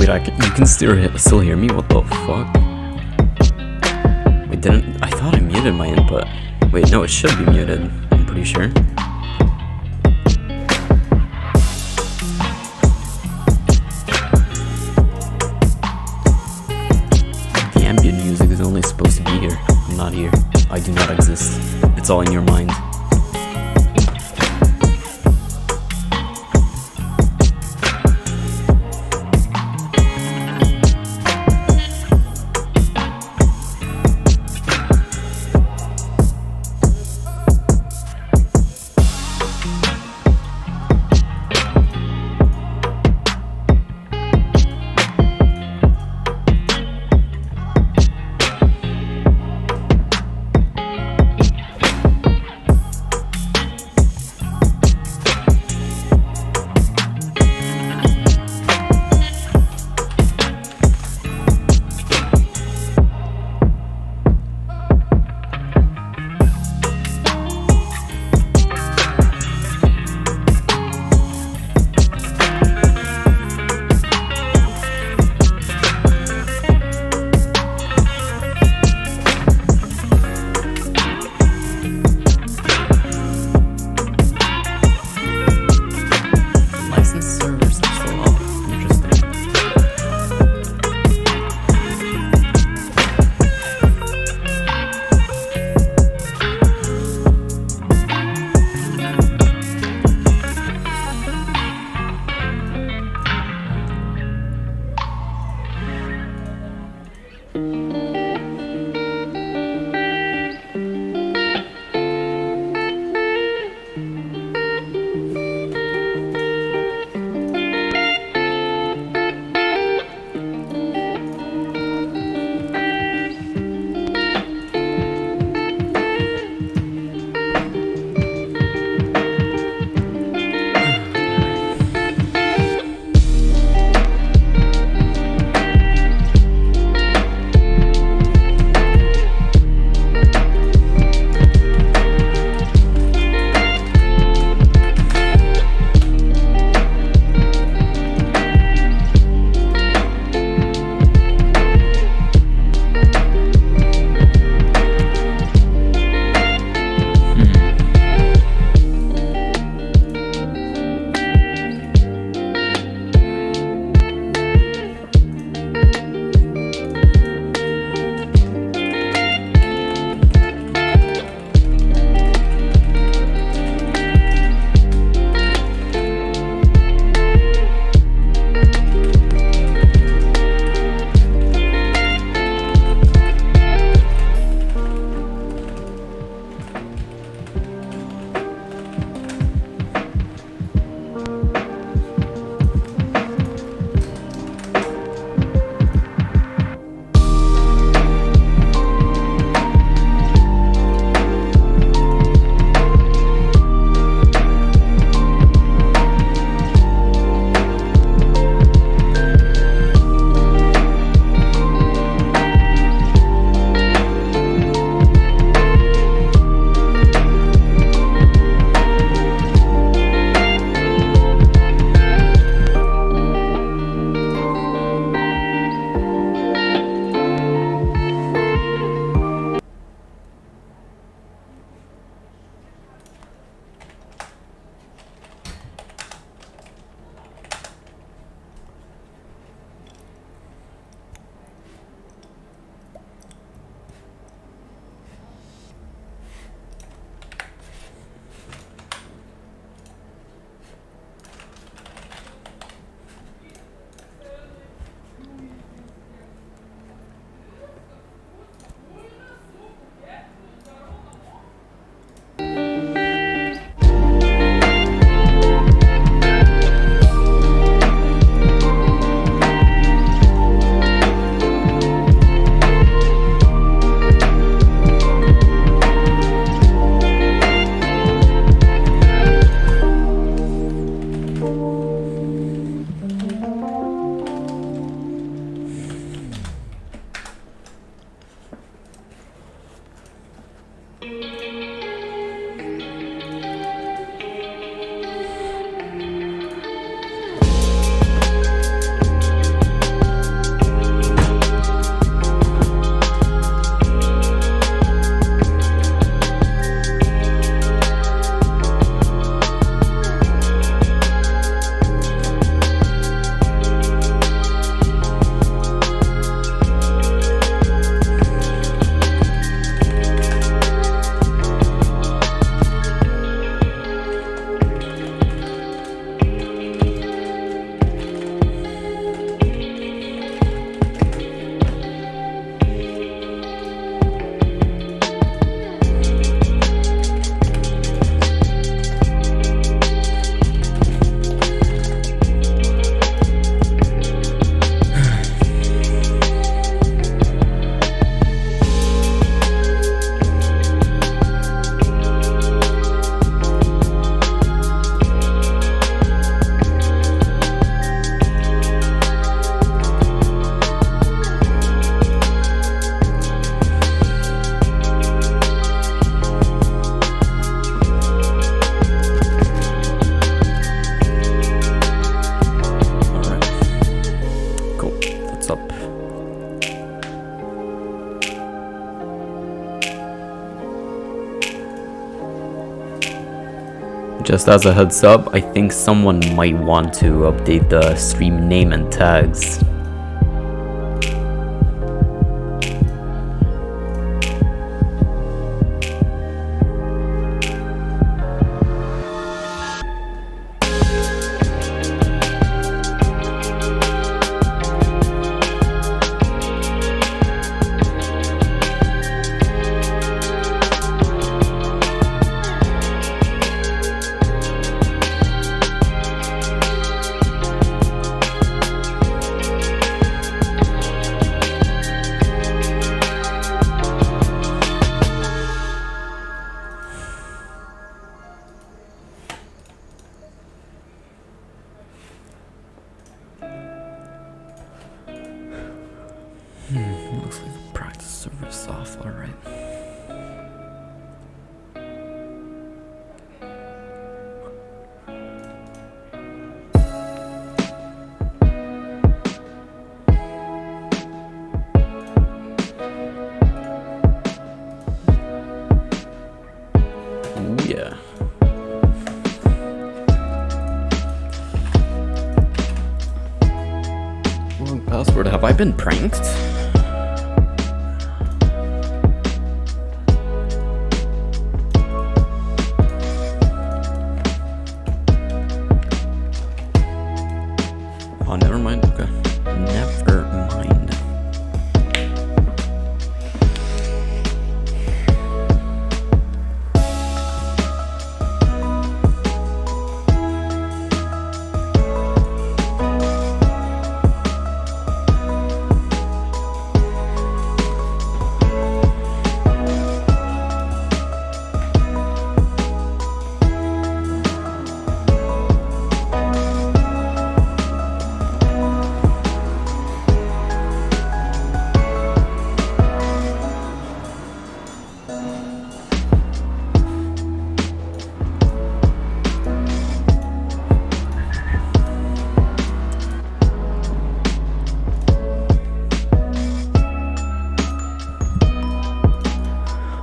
Wait, you can still hear me? What the fuck? Wait, I thought I muted my input. Wait, no, it should be muted. I'm pretty sure. The ambient music is only supposed to be here. I'm not here. I do not exist. It's all in your mind. Just as a heads up, I think someone might want to update the stream name and tags. Looks like the practice server is off, alright. Ooh, yeah. Wrong password. Have I been pranked? Oh, never mind. Okay. Never mind.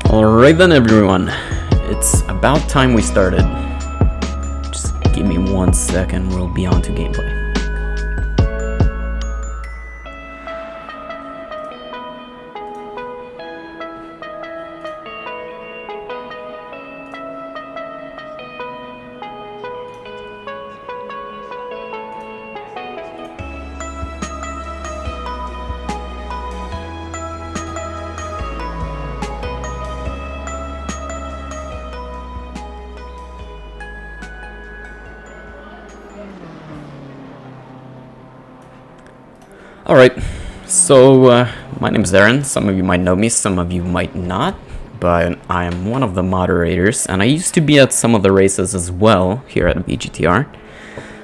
Alright then, everyone. It's about time we started. Just give me 1 second, we'll be on to gameplay. Alright, so my name is Aaron. Some of you might know me, some of you might not, but I am one of the moderators, and I used to be at some of the races as well here at Vgtr.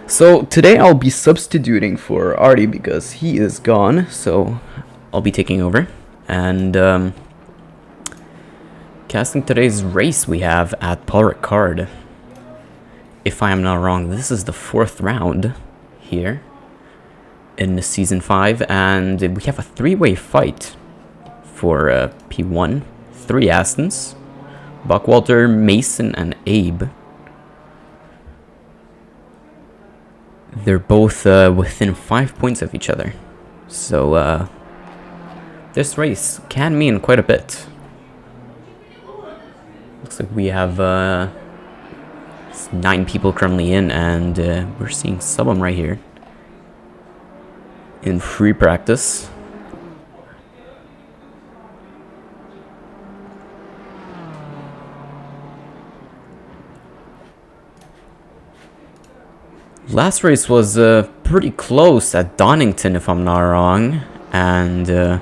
So today I'll be substituting for Artie because he is gone, so I'll be taking over. And casting today's race we have at Ricard. If I am not wrong, this is the 4th round here in the season 5, and we have a 3-way fight for P1. 3 Astons, Buckwalter, Mason, and Abe. They're both within 5 points of each other, so this race can mean quite a bit. Looks like we have 9 people currently in, and we're seeing some of them right here in free practice. Last race was pretty close at Donington, if I'm not wrong, and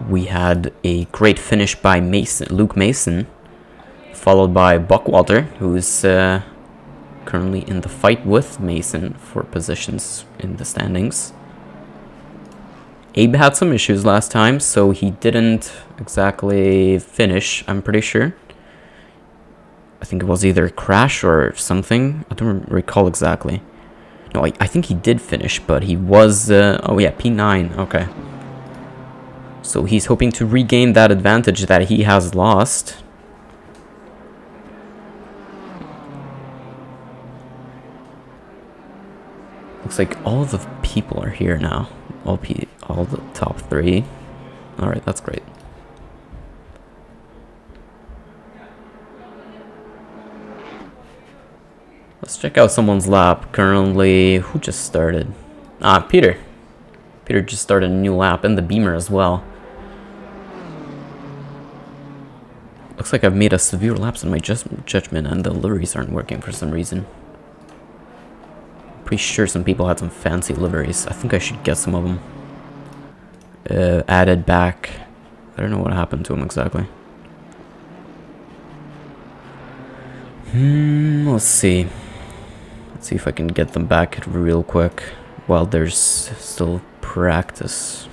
we had a great finish by Luke Mason, followed by Buckwalter, who's currently in the fight with Mason for positions in the standings. Abe had some issues last time, so he didn't exactly finish, I'm pretty sure. I think it was either a crash or something. I don't recall exactly. No, I think he did finish, but he was... oh yeah, P9, okay. So he's hoping to regain that advantage that he has lost. Looks like all the people are here now. All the top 3. Alright, that's great. Let's check out someone's lap. Currently, who just started? Ah, Peter. Peter just started a new lap, and the Beamer as well. Looks like I've made a severe lapse in my judgment, and the liveries aren't working for some reason. Pretty sure some people had some fancy liveries. I think I should get some of them added back. I don't know what happened to them exactly. Let's see. Let's see if I can get them back real quick while there's still practice.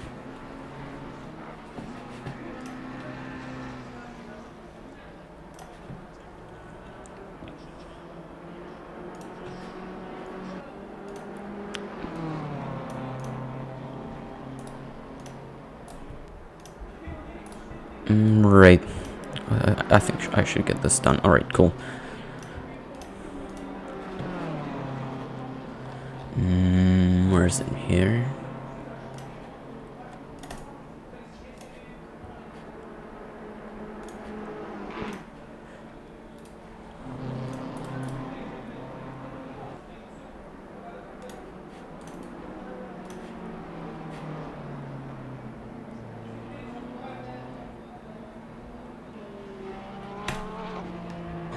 Right. I think I should get this done. Alright, cool. Where is it here?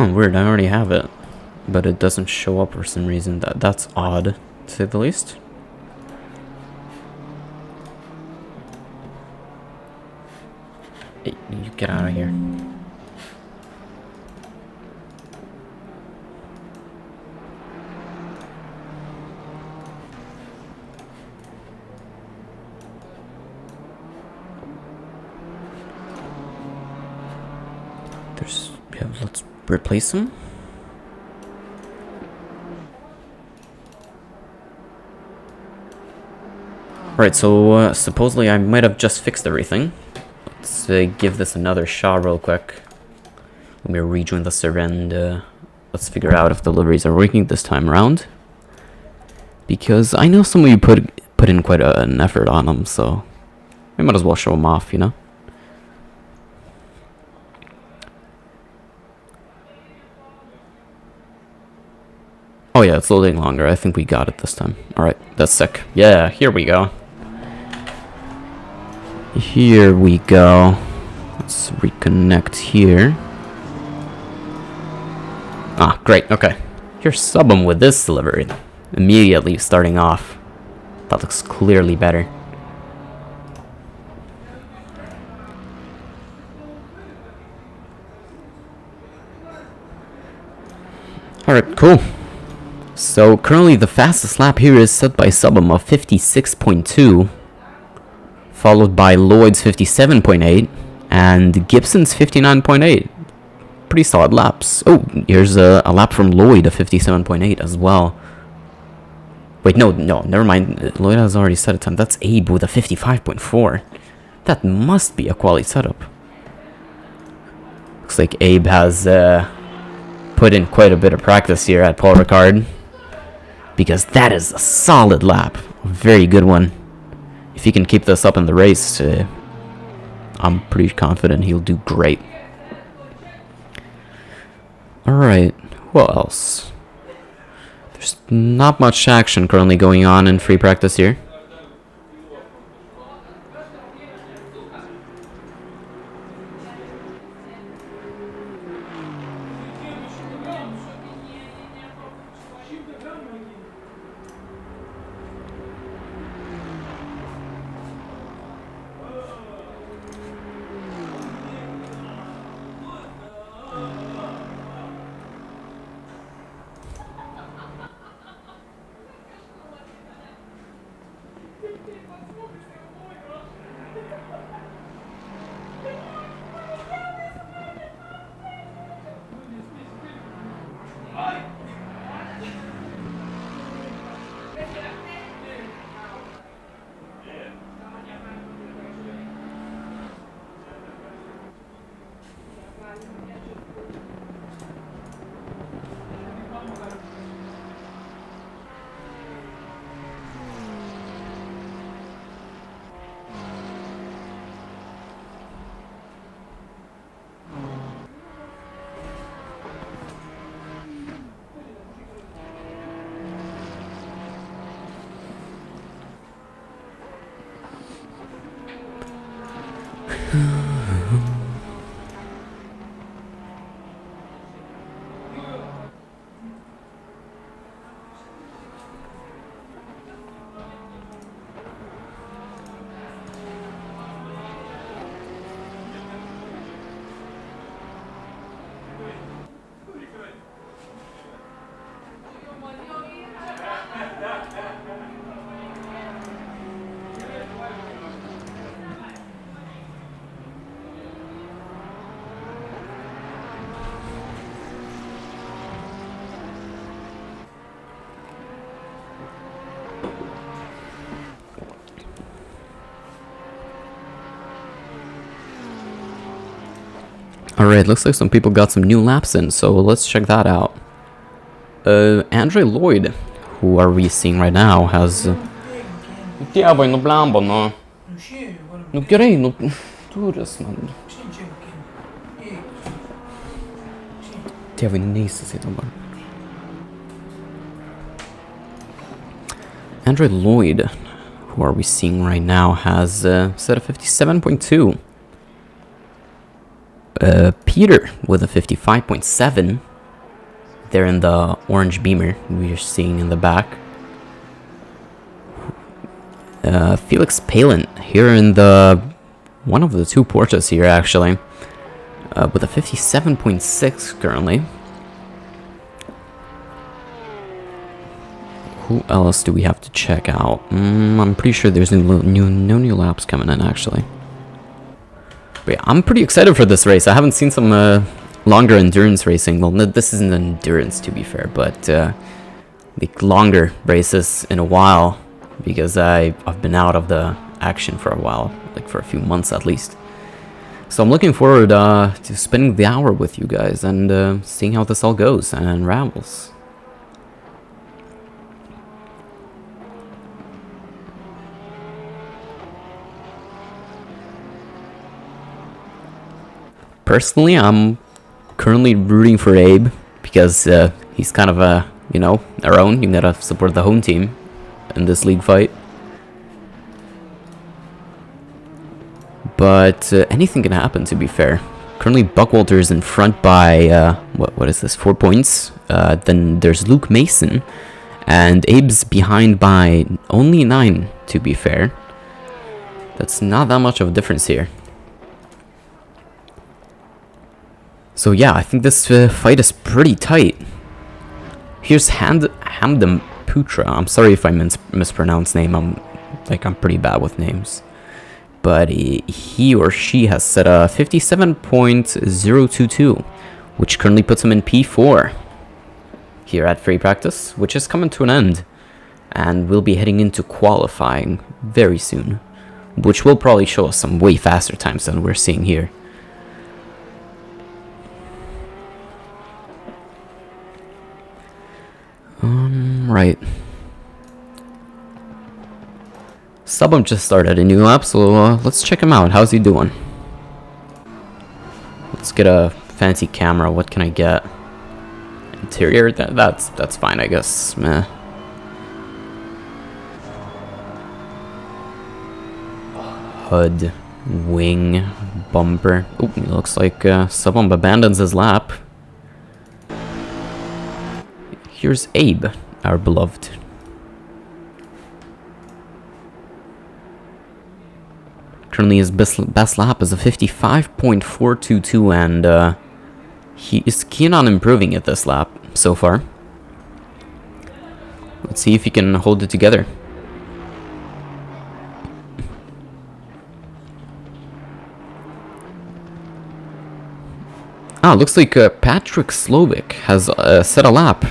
Oh, weird, I already have it, but it doesn't show up for some reason. That's odd, to say the least. Hey, you get out of here. Yeah, let's replace them. Alright, so supposedly I might have just fixed everything. Let's give this another shot real quick. Let me rejoin the server and let's figure out if the liveries are working this time around. Because I know some of you put in quite an effort on them, so we might as well show them off, you know? Oh yeah, it's loading longer. I think we got it this time. Alright, that's sick. Yeah, here we go. Here we go. Let's reconnect here. Ah, great, okay. Here's sub them with this delivery. Immediately starting off. That looks clearly better. Alright, cool. So currently the fastest lap here is set by Subum of 56.2, followed by Lloyd's 57.8, and Gibson's 59.8. Pretty solid laps. Oh, here's a lap from Lloyd of 57.8 as well. Wait, no, never mind. Lloyd has already set a time. That's Abe with a 55.4. That must be a quality setup. Looks like Abe has put in quite a bit of practice here at Paul Ricard. Because that is a solid lap. A very good one. If he can keep this up in the race, I'm pretty confident he'll do great. Alright, what else? There's not much action currently going on in free practice here. Alright, looks like some people got some new laps in, so let's check that out. Andre Lloyd, who are we seeing right now, has... Diavolo, no blambo, no. No grei, no... Turas, man. Diavolo, nice, sitter bara. Andre Lloyd, who are we seeing right now, has set a 57.2. Peter with a 55.7. There in the orange Beamer we are seeing in the back. Felix Palin here in the one of the two Porsches here actually, with a 57.6 currently. Who else do we have to check out? I'm pretty sure there's no new laps coming in actually. But yeah, I'm pretty excited for this race. I haven't seen some longer endurance racing. Well, this isn't endurance to be fair, but like longer races in a while, because I've been out of the action for a while, like for a few months at least. So I'm looking forward to spending the hour with you guys and seeing how this all goes and unravels. Personally, I'm currently rooting for Abe because he's kind of a, you know, our own. You gotta support the home team in this league fight. But anything can happen, to be fair. Currently, Buckwalter is in front by, what is this, 4 points. Then there's Luke Mason, and Abe's behind by only 9, to be fair. That's not that much of a difference here. So yeah, I think this fight is pretty tight. Here's Hamdam Putra. I'm sorry if I mispronounced name. I'm pretty bad with names. But he or she has set a 57.022, which currently puts him in P4 here at free practice, which is coming to an end. And we'll be heading into qualifying very soon, which will probably show us some way faster times than we're seeing here. Right. Subum just started a new lap, so let's check him out. How's he doing? Let's get a fancy camera. What can I get? Interior? That's fine, I guess. Meh. Hood, wing, bumper. Oh, looks like Subum abandons his lap. Here's Abe, our beloved. Currently his best lap is a 55.422, and he is keen on improving it this lap so far. Let's see if he can hold it together. Ah, looks like Patrick Slovic has set a lap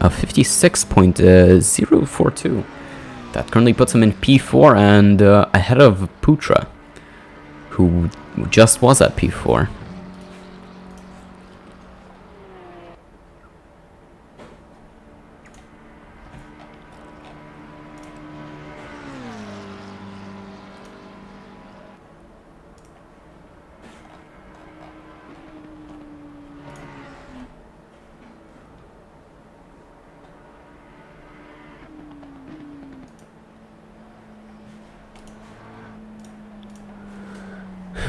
of 56.042. That currently puts him in P4 and ahead of Putra, who just was at P4.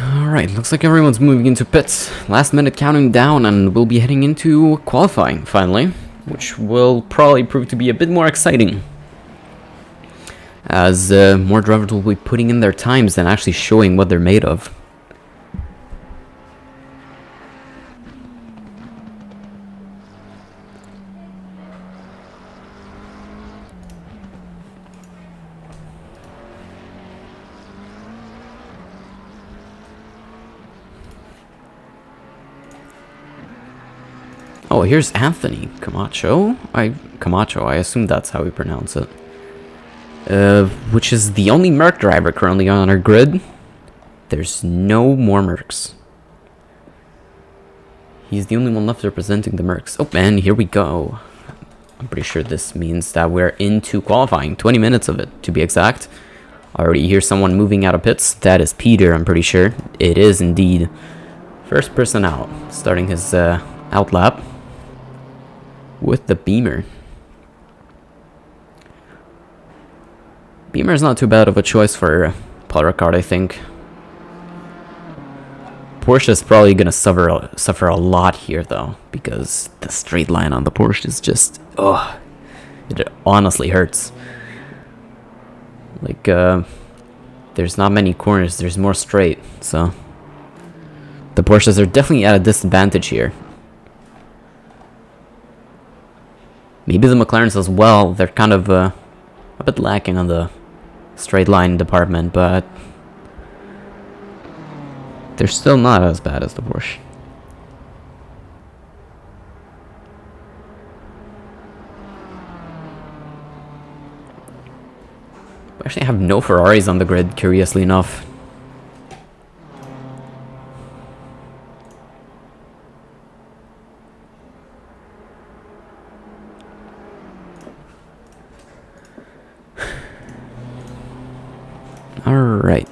Alright, looks like everyone's moving into pits. Last minute counting down, and we'll be heading into qualifying, finally. Which will probably prove to be a bit more exciting, as more drivers will be putting in their times and actually showing what they're made of. Oh, here's Anthony Camacho. Camacho, I assume that's how we pronounce it. Which is the only Merc driver currently on our grid. There's no more Mercs. He's the only one left representing the Mercs. Oh, and here we go. I'm pretty sure this means that we're into qualifying. 20 minutes of it, to be exact. I already hear someone moving out of pits. That is Peter, I'm pretty sure. It is indeed. First person out, starting his out lap with the Beamer. Beamer is not too bad of a choice for Paul Ricard, I think. Porsche is probably going to suffer a lot here, though, because the straight line on the Porsche is just, it honestly hurts. Like, there's not many corners, there's more straight, so the Porsches are definitely at a disadvantage here. Maybe the McLarens as well, they're kind of a bit lacking on the straight line department, but they're still not as bad as the Porsche. We actually have no Ferraris on the grid, curiously enough. All right.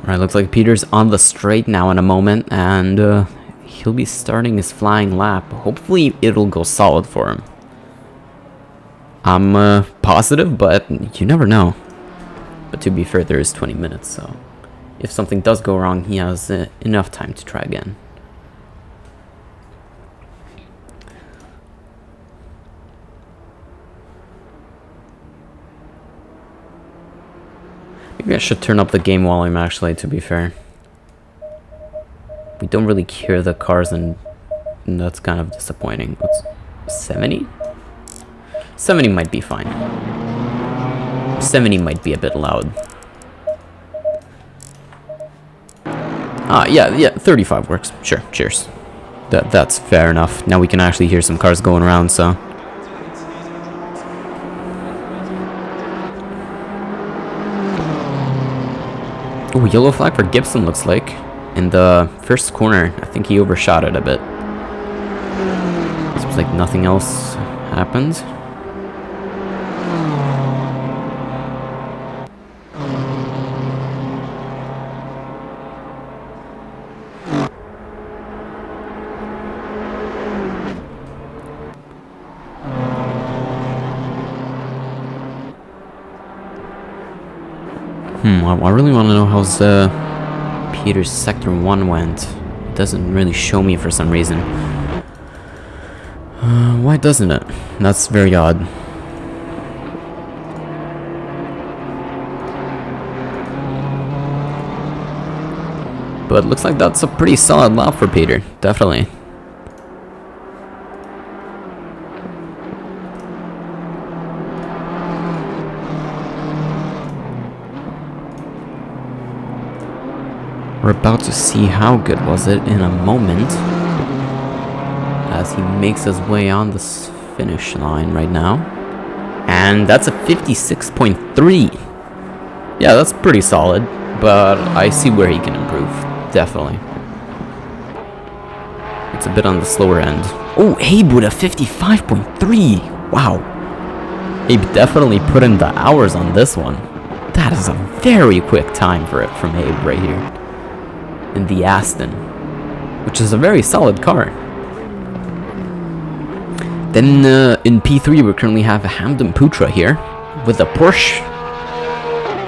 Alright, looks like Peter's on the straight now in a moment, and he'll be starting his flying lap. Hopefully it'll go solid for him. I'm positive, but you never know. But to be fair, there is 20 minutes, so if something does go wrong, he has enough time to try again. Maybe I should turn up the game volume, actually, to be fair. We don't really hear the cars, and that's kind of disappointing. What's 70? 70 might be fine. 70 might be a bit loud. Yeah, 35 works. Sure, cheers. That's fair enough. Now we can actually hear some cars going around, so... Oh, yellow flag for Gibson, looks like. In the first corner, I think he overshot it a bit. Seems like nothing else happened. I really want to know how's Peter's Sector 1 went. It doesn't really show me for some reason. Why doesn't it? That's very odd. But it looks like that's a pretty solid lap for Peter, definitely. We're about to see how good was it in a moment, as he makes his way on this finish line right now. And that's a 56.3. Yeah, that's pretty solid, but I see where he can improve, definitely. It's a bit on the slower end. Oh, Abe with a 55.3. Wow. Abe definitely put in the hours on this one. That is a very quick time for it from Abe right here. In the Aston, which is a very solid car. Then in P3 we currently have Hamdan Putra here with a Porsche.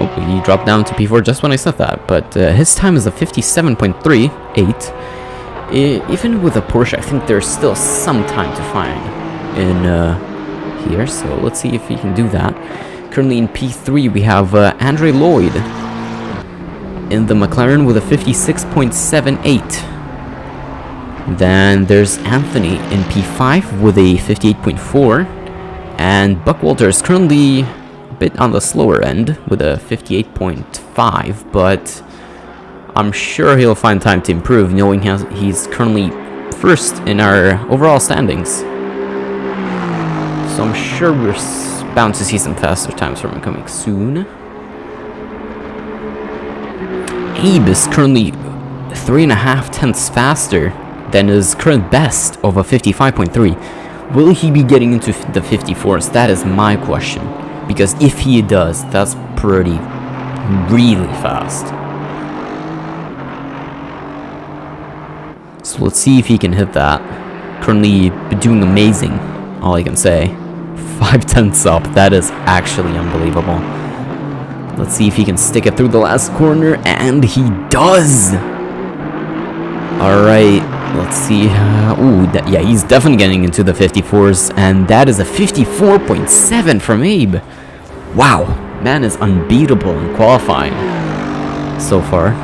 Oh, he dropped down to P4 just when I said that, but his time is a 57.38. Even with a Porsche, I think there's still some time to find in here, so let's see if he can do that. Currently in P3 we have Andre Lloyd in the McLaren with a 56.78. Then there's Anthony in P5 with a 58.4. And Buckwalter is currently a bit on the slower end with a 58.5, but I'm sure he'll find time to improve, knowing he's currently first in our overall standings. So I'm sure we're bound to see some faster times from him coming soon. Abe is currently 3.5 tenths faster than his current best of a 55.3. Will he be getting into the 54s? That is my question. Because if he does, that's really fast. So let's see if he can hit that. Currently doing amazing, all I can say. 5 tenths up, that is actually unbelievable. Let's see if he can stick it through the last corner, and he does! Alright, let's see. Yeah, he's definitely getting into the 54s, and that is a 54.7 from Abe. Wow, man is unbeatable in qualifying so far.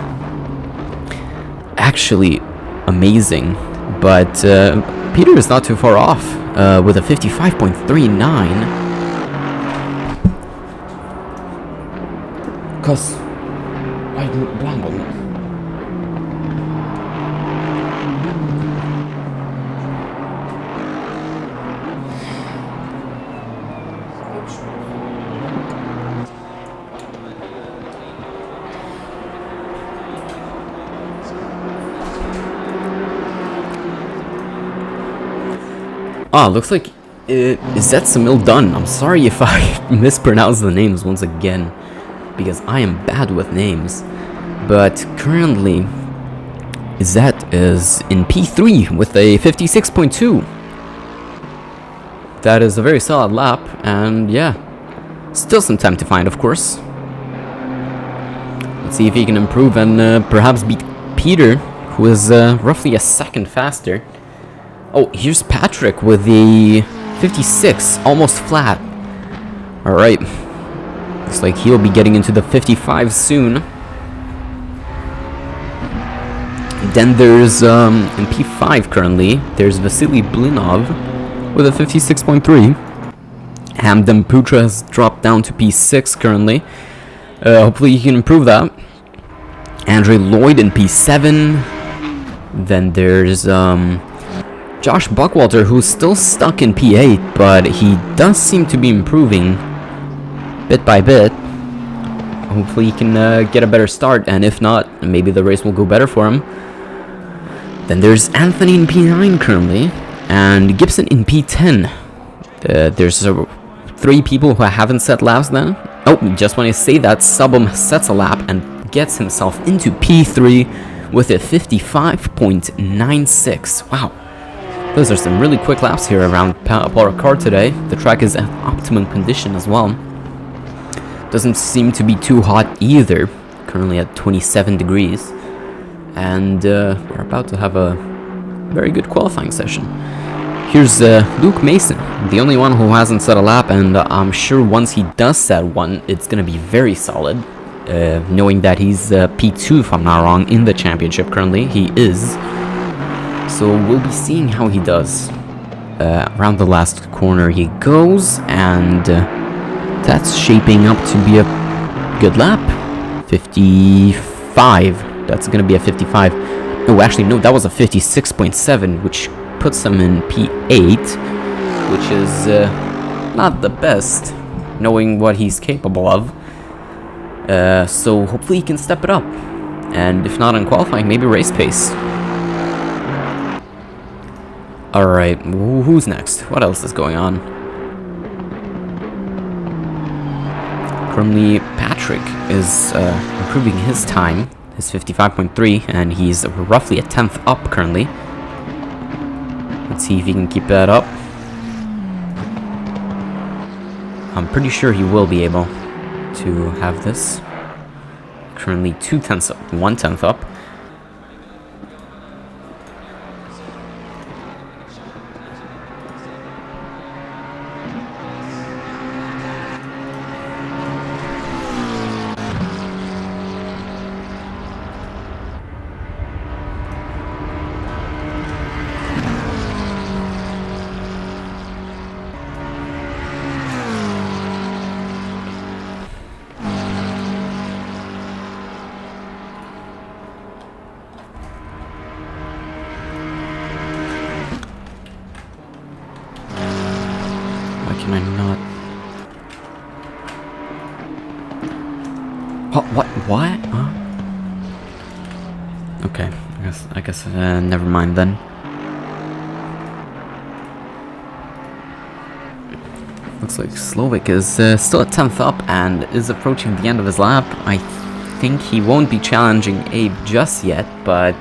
Actually, amazing. But Peter is not too far off with a 55.39. Cause I blamble. Looks like Izetsamil done. I'm sorry if I mispronounce the names once again, because I am bad with names. But currently, Izet is in P3 with a 56.2. That is a very solid lap, and yeah, still some time to find, of course. Let's see if he can improve and perhaps beat Peter, who is roughly a second faster. Oh, here's Patrick with the 56, almost flat. Alright. Looks like he'll be getting into the 55 soon. Then there's, in P5 currently, there's Vasily Blinov with a 56.3. Hamdan Putra has dropped down to P6 currently. Hopefully he can improve that. Andre Lloyd in P7. Then there's, Josh Buckwalter, who's still stuck in P8, but he does seem to be improving bit by bit. Hopefully he can get a better start, and if not, maybe the race will go better for him. Then there's Anthony in P9 currently, and Gibson in P10. There's 3 people who haven't set laps then. Oh, just when I say that, Subham sets a lap and gets himself into P3 with a 55.96. Wow. Those are some really quick laps here around Paul Ricard today. The track is at optimum condition as well. Doesn't seem to be too hot either. Currently at 27 degrees. And we're about to have a very good qualifying session. Here's Luke Mason, the only one who hasn't set a lap, and I'm sure once he does set one, it's going to be very solid. Knowing that he's P2, if I'm not wrong, in the championship currently. He is. So we'll be seeing how he does. Around the last corner he goes, and that's shaping up to be a good lap. 55. That's going to be a 55. No, actually, no, that was a 56.7, which puts him in P8, which is not the best, knowing what he's capable of. So hopefully he can step it up. And if not in qualifying, maybe race pace. Alright, who's next? What else is going on? Currently, Patrick is improving his time, his 55.3, and he's roughly a 10th up currently. Let's see if he can keep that up. I'm pretty sure he will be able to have this. Currently 2 tenths up, 1 tenth up. What? Huh? Okay, I guess, never mind then. Looks like Slovak is still at 10th up and is approaching the end of his lap. I think he won't be challenging Abe just yet, but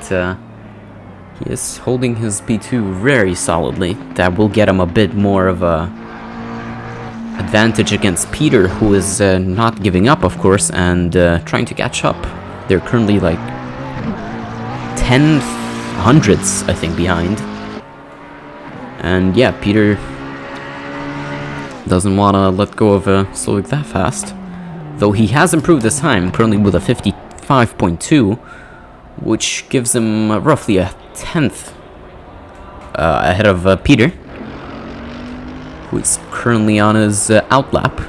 he is holding his P2 very solidly. That will get him a bit more of a advantage against Peter, who is not giving up, of course, and trying to catch up. They're currently like 10 hundredths, I think, behind. And yeah, Peter doesn't want to let go of Slovak that fast. Though he has improved this time, currently with a 55.2, which gives him roughly a 10th ahead of Peter, who is currently on his outlap.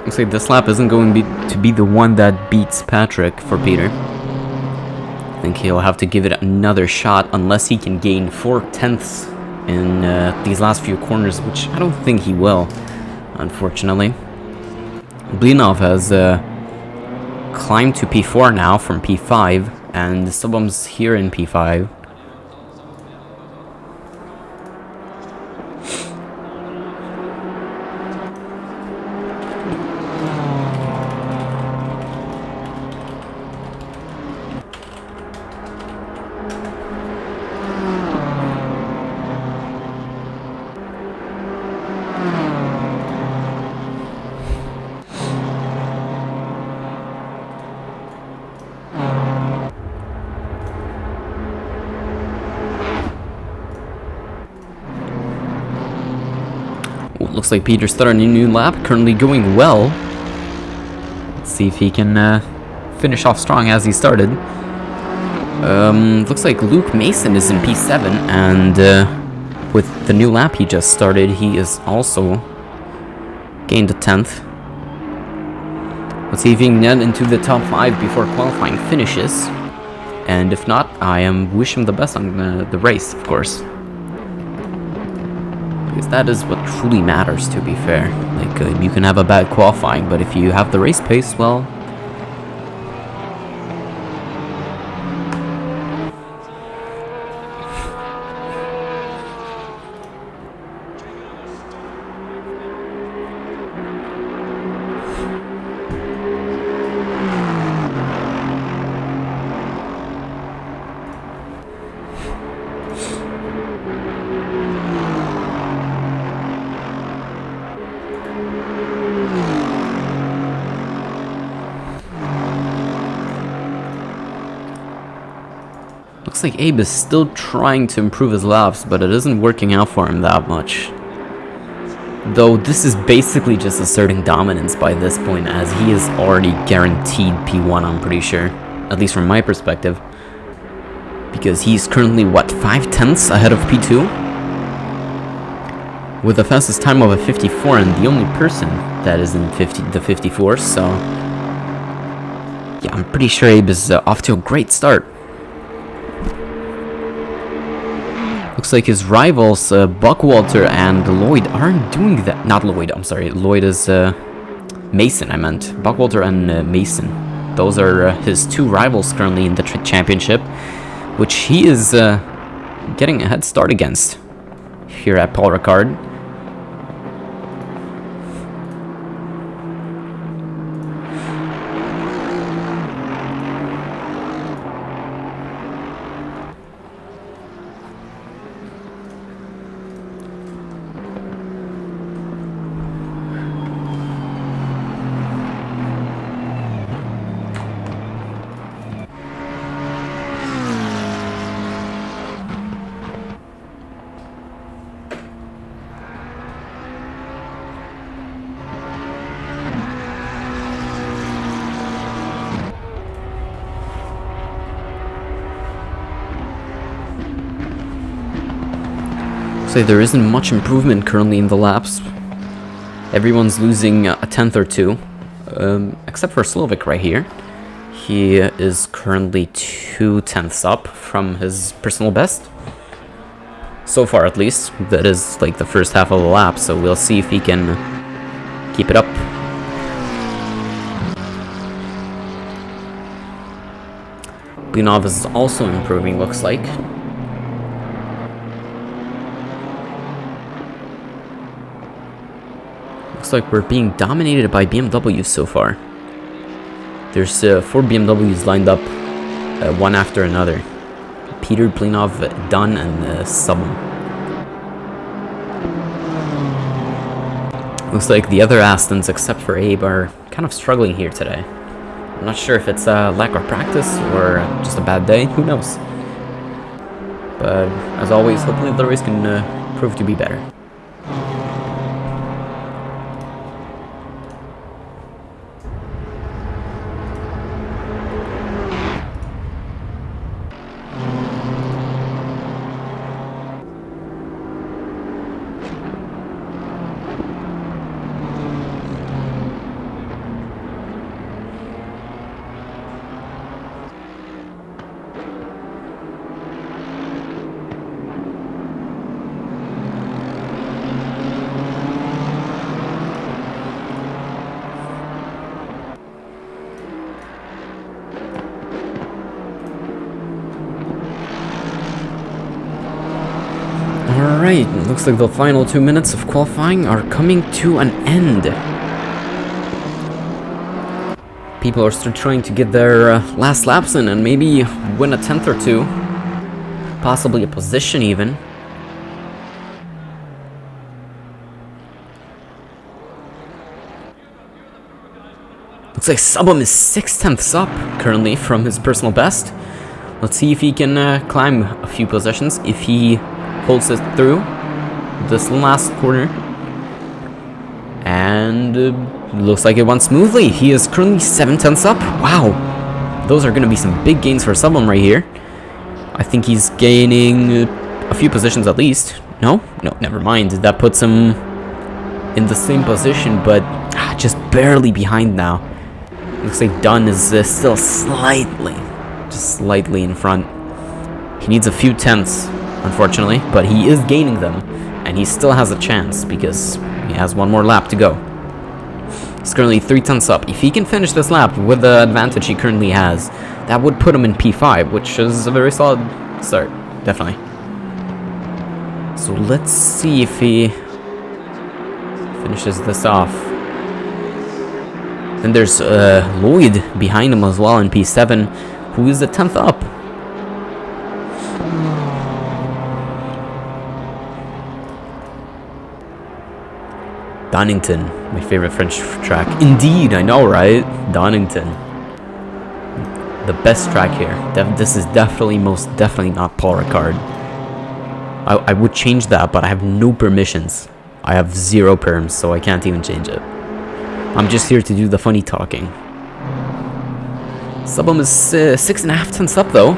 Looks like this lap isn't going to be the one that beats Patrick for Peter. I think he'll have to give it another shot unless he can gain 4/10 in these last few corners, which I don't think he will, unfortunately. Blinov has climbed to P4 now from P5, and Subham's here in P5. Looks like Peter starting a new lap, currently going well. Let's see if he can finish off strong as he started. Looks like Luke Mason is in P7, and with the new lap he just started, he is also gained a 10th. Let's see if he can get into the top 5 before qualifying finishes. And if not, I wish him the best on the race, of course. Because that is what truly matters, to be fair. Like, you can have a bad qualifying, but if you have the race pace, well... Looks like Abe is still trying to improve his laps, but it isn't working out for him that much. Though this is basically just asserting dominance by this point, as he is already guaranteed P1, I'm pretty sure. At least from my perspective. Because he's currently, what, 5/10 ahead of P2? with the fastest time of a 54 and the only person that is in the 54, so yeah, I'm pretty sure Abe is off to a great start. Looks like his rivals, Buckwalter and Lloyd, aren't doing that. Not Lloyd, I'm sorry. Lloyd is Mason, I meant. Buckwalter and Mason. Those are his two rivals currently in the championship, which he is getting a head start against here at Paul Ricard. So there isn't much improvement currently in the laps. Everyone's losing a tenth or two, except for Slovak right here. He is currently 2/10 up from his personal best. So far, at least. That is like the first half of the lap, so we'll see if he can keep it up. Blinov is also improving, looks like. Looks like we're being dominated by BMWs so far. There's 4 BMWs lined up, one after another. Peter, Blinov, Dunn, and Subban. Looks like the other Astons, except for Abe, are kind of struggling here today. I'm not sure if it's a lack of practice or just a bad day. Who knows? But as always, hopefully the race can prove to be better. Alright, looks like the final 2 minutes of qualifying are coming to an end. People are still trying to get their last laps in and maybe win a tenth or two. Possibly a position even. Looks like Subban is 6/10 up currently from his personal best. Let's see if he can climb a few positions. If he holds it through this last corner, and looks like it went smoothly. He is currently 7/10 up. Wow, those are going to be some big gains for someone right here. I think he's gaining a few positions at least. No, never mind. That puts him in the same position, but just barely behind now. Looks like Dunn is still just slightly in front. He needs a few tenths, unfortunately, but he is gaining them, and he still has a chance because he has one more lap to go. He's currently 3/10 up. If he can finish this lap with the advantage he currently has, that would put him in P5, which is a very solid start, definitely. So let's see if he finishes this off. Then there's Lloyd behind him as well in P7, who is the 10th up. Donington, my favorite French track. Indeed, I know, right? Donington. The best track here. This is most definitely not Paul Ricard. I would change that, but I have no permissions. I have 0 perms, so I can't even change it. I'm just here to do the funny talking. Subban is 6.5 tenths up, though.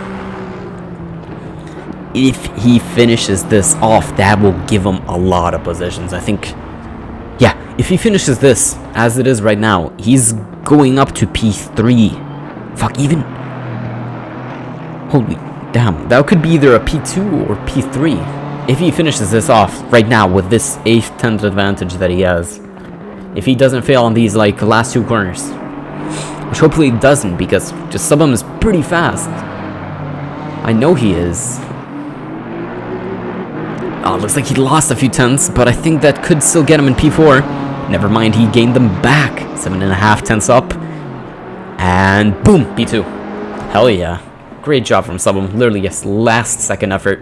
if he finishes this off, that will give him a lot of positions. I think, yeah, if he finishes this as it is right now, he's going up to P3. Fuck, even... Holy damn, that could be either a P2 or P3. If he finishes this off right now with this 8th, 10th advantage that he has. If he doesn't fail on these, like, last 2 corners. Which hopefully he doesn't, because just some of them is pretty fast. I know he is. Oh, looks like he lost a few tenths, but I think that could still get him in P4. Never mind, he gained them back. 7.5 tenths up. And boom, P2. Hell yeah. Great job from Subum. Literally, yes, last second effort.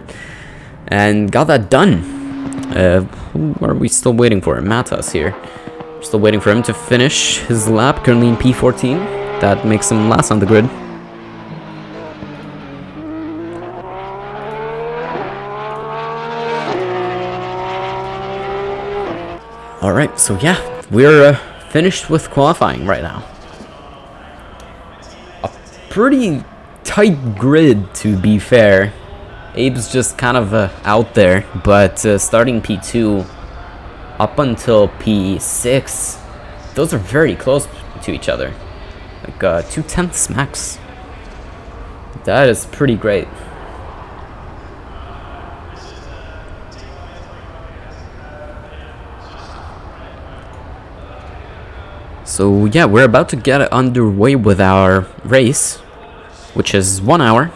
And got that done. Who are we still waiting for? Matas here. We're still waiting for him to finish his lap, currently in P14. That makes him last on the grid. Alright, so yeah, we're finished with qualifying right now. A pretty tight grid, to be fair. Abe's just kind of out there, but starting P2 up until P6, those are very close to each other. Like 2 tenths max. That is pretty great. So yeah, we're about to get underway with our race, which is 1 hour.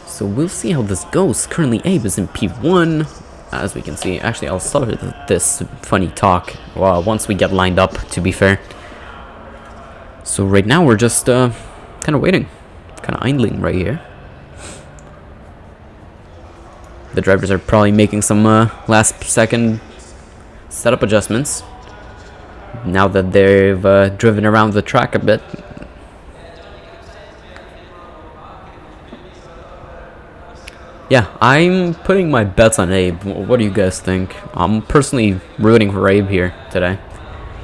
So we'll see how this goes. Currently Abe is in P1, as we can see. Actually, I'll start this funny talk once we get lined up, to be fair. So right now we're just kind of waiting, kind of idling right here. The drivers are probably making some last second setup adjustments now that they've driven around the track a bit. Yeah, I'm putting my bets on Abe. What do you guys think? I'm personally rooting for Abe here today.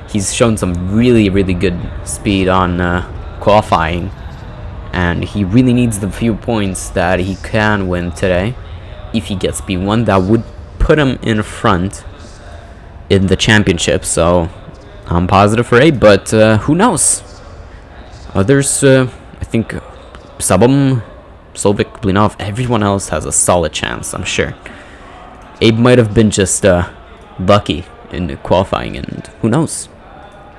He's shown some really, really good speed on qualifying, and he really needs the few points that he can win today. If he gets P1, that would put him in front in the championship, so I'm positive for Abe, but who knows? Others, I think Subum, Solvik, Blinov, everyone else has a solid chance, I'm sure. Abe might have been just lucky in qualifying, and who knows?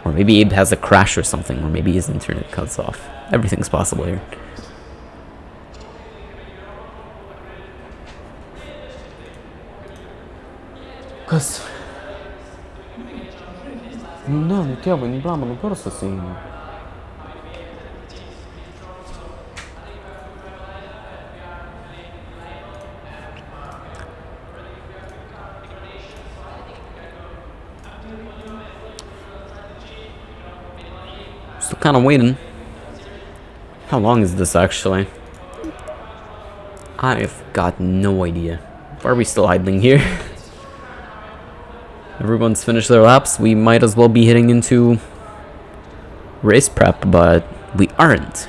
Or maybe Abe has a crash or something, or maybe his internet cuts off. Everything's possible here. Cause... Não, não quero, não brama, não quero assim. Still kind of waiting. How long is this actually? I've got no idea. Why are we still idling here? Everyone's finished their laps. We might as well be hitting into race prep, but we aren't.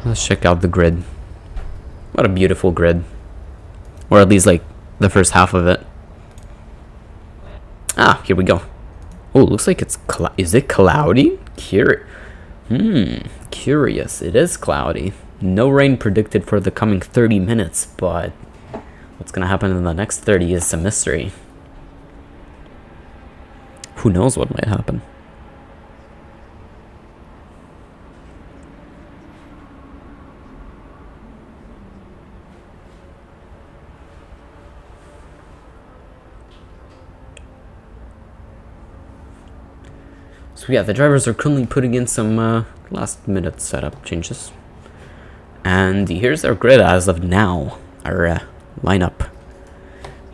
Let's check out the grid. What a beautiful grid. Or at least like the first half of it. Ah, here we go. Oh, looks like it's is it cloudy? Curious. It is cloudy. No rain predicted for the coming 30 minutes, but what's gonna happen in the next 30 is a mystery. Who knows what might happen? So yeah, the drivers are currently putting in some last minute setup changes. And here's our grid as of now, our lineup.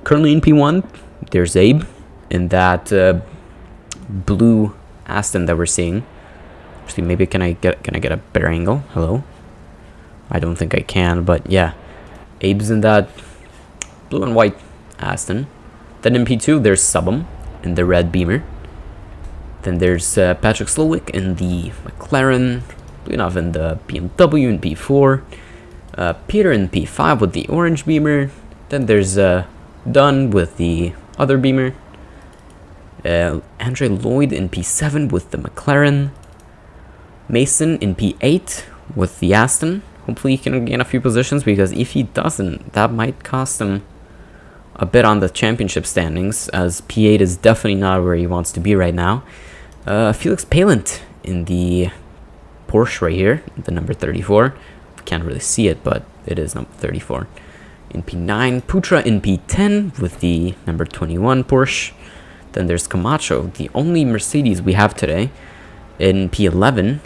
Currently in P1, there's Abe in that blue Aston that we're seeing. Actually, maybe can I get a better angle? Hello. I don't think I can, but yeah. Abe's in that blue and white Aston. Then in P2, there's Subham in the red Beamer. Then there's Patrick Slowick in the McLaren. Blunov in the BMW in P4. Peter in P5 with the orange Beamer. Then there's Dunn with the other Beamer. Andre Lloyd in P7 with the McLaren. Mason in P8 with the Aston. Hopefully he can gain a few positions, because if he doesn't, that might cost him a bit on the championship standings, as P8 is definitely not where he wants to be right now. Felix Palant in the Porsche right here, the number 34. Can't really see it, but it is number 34. In P9, Putra in P10 with the number 21 Porsche. Then there's Camacho, the only Mercedes we have today, in P11.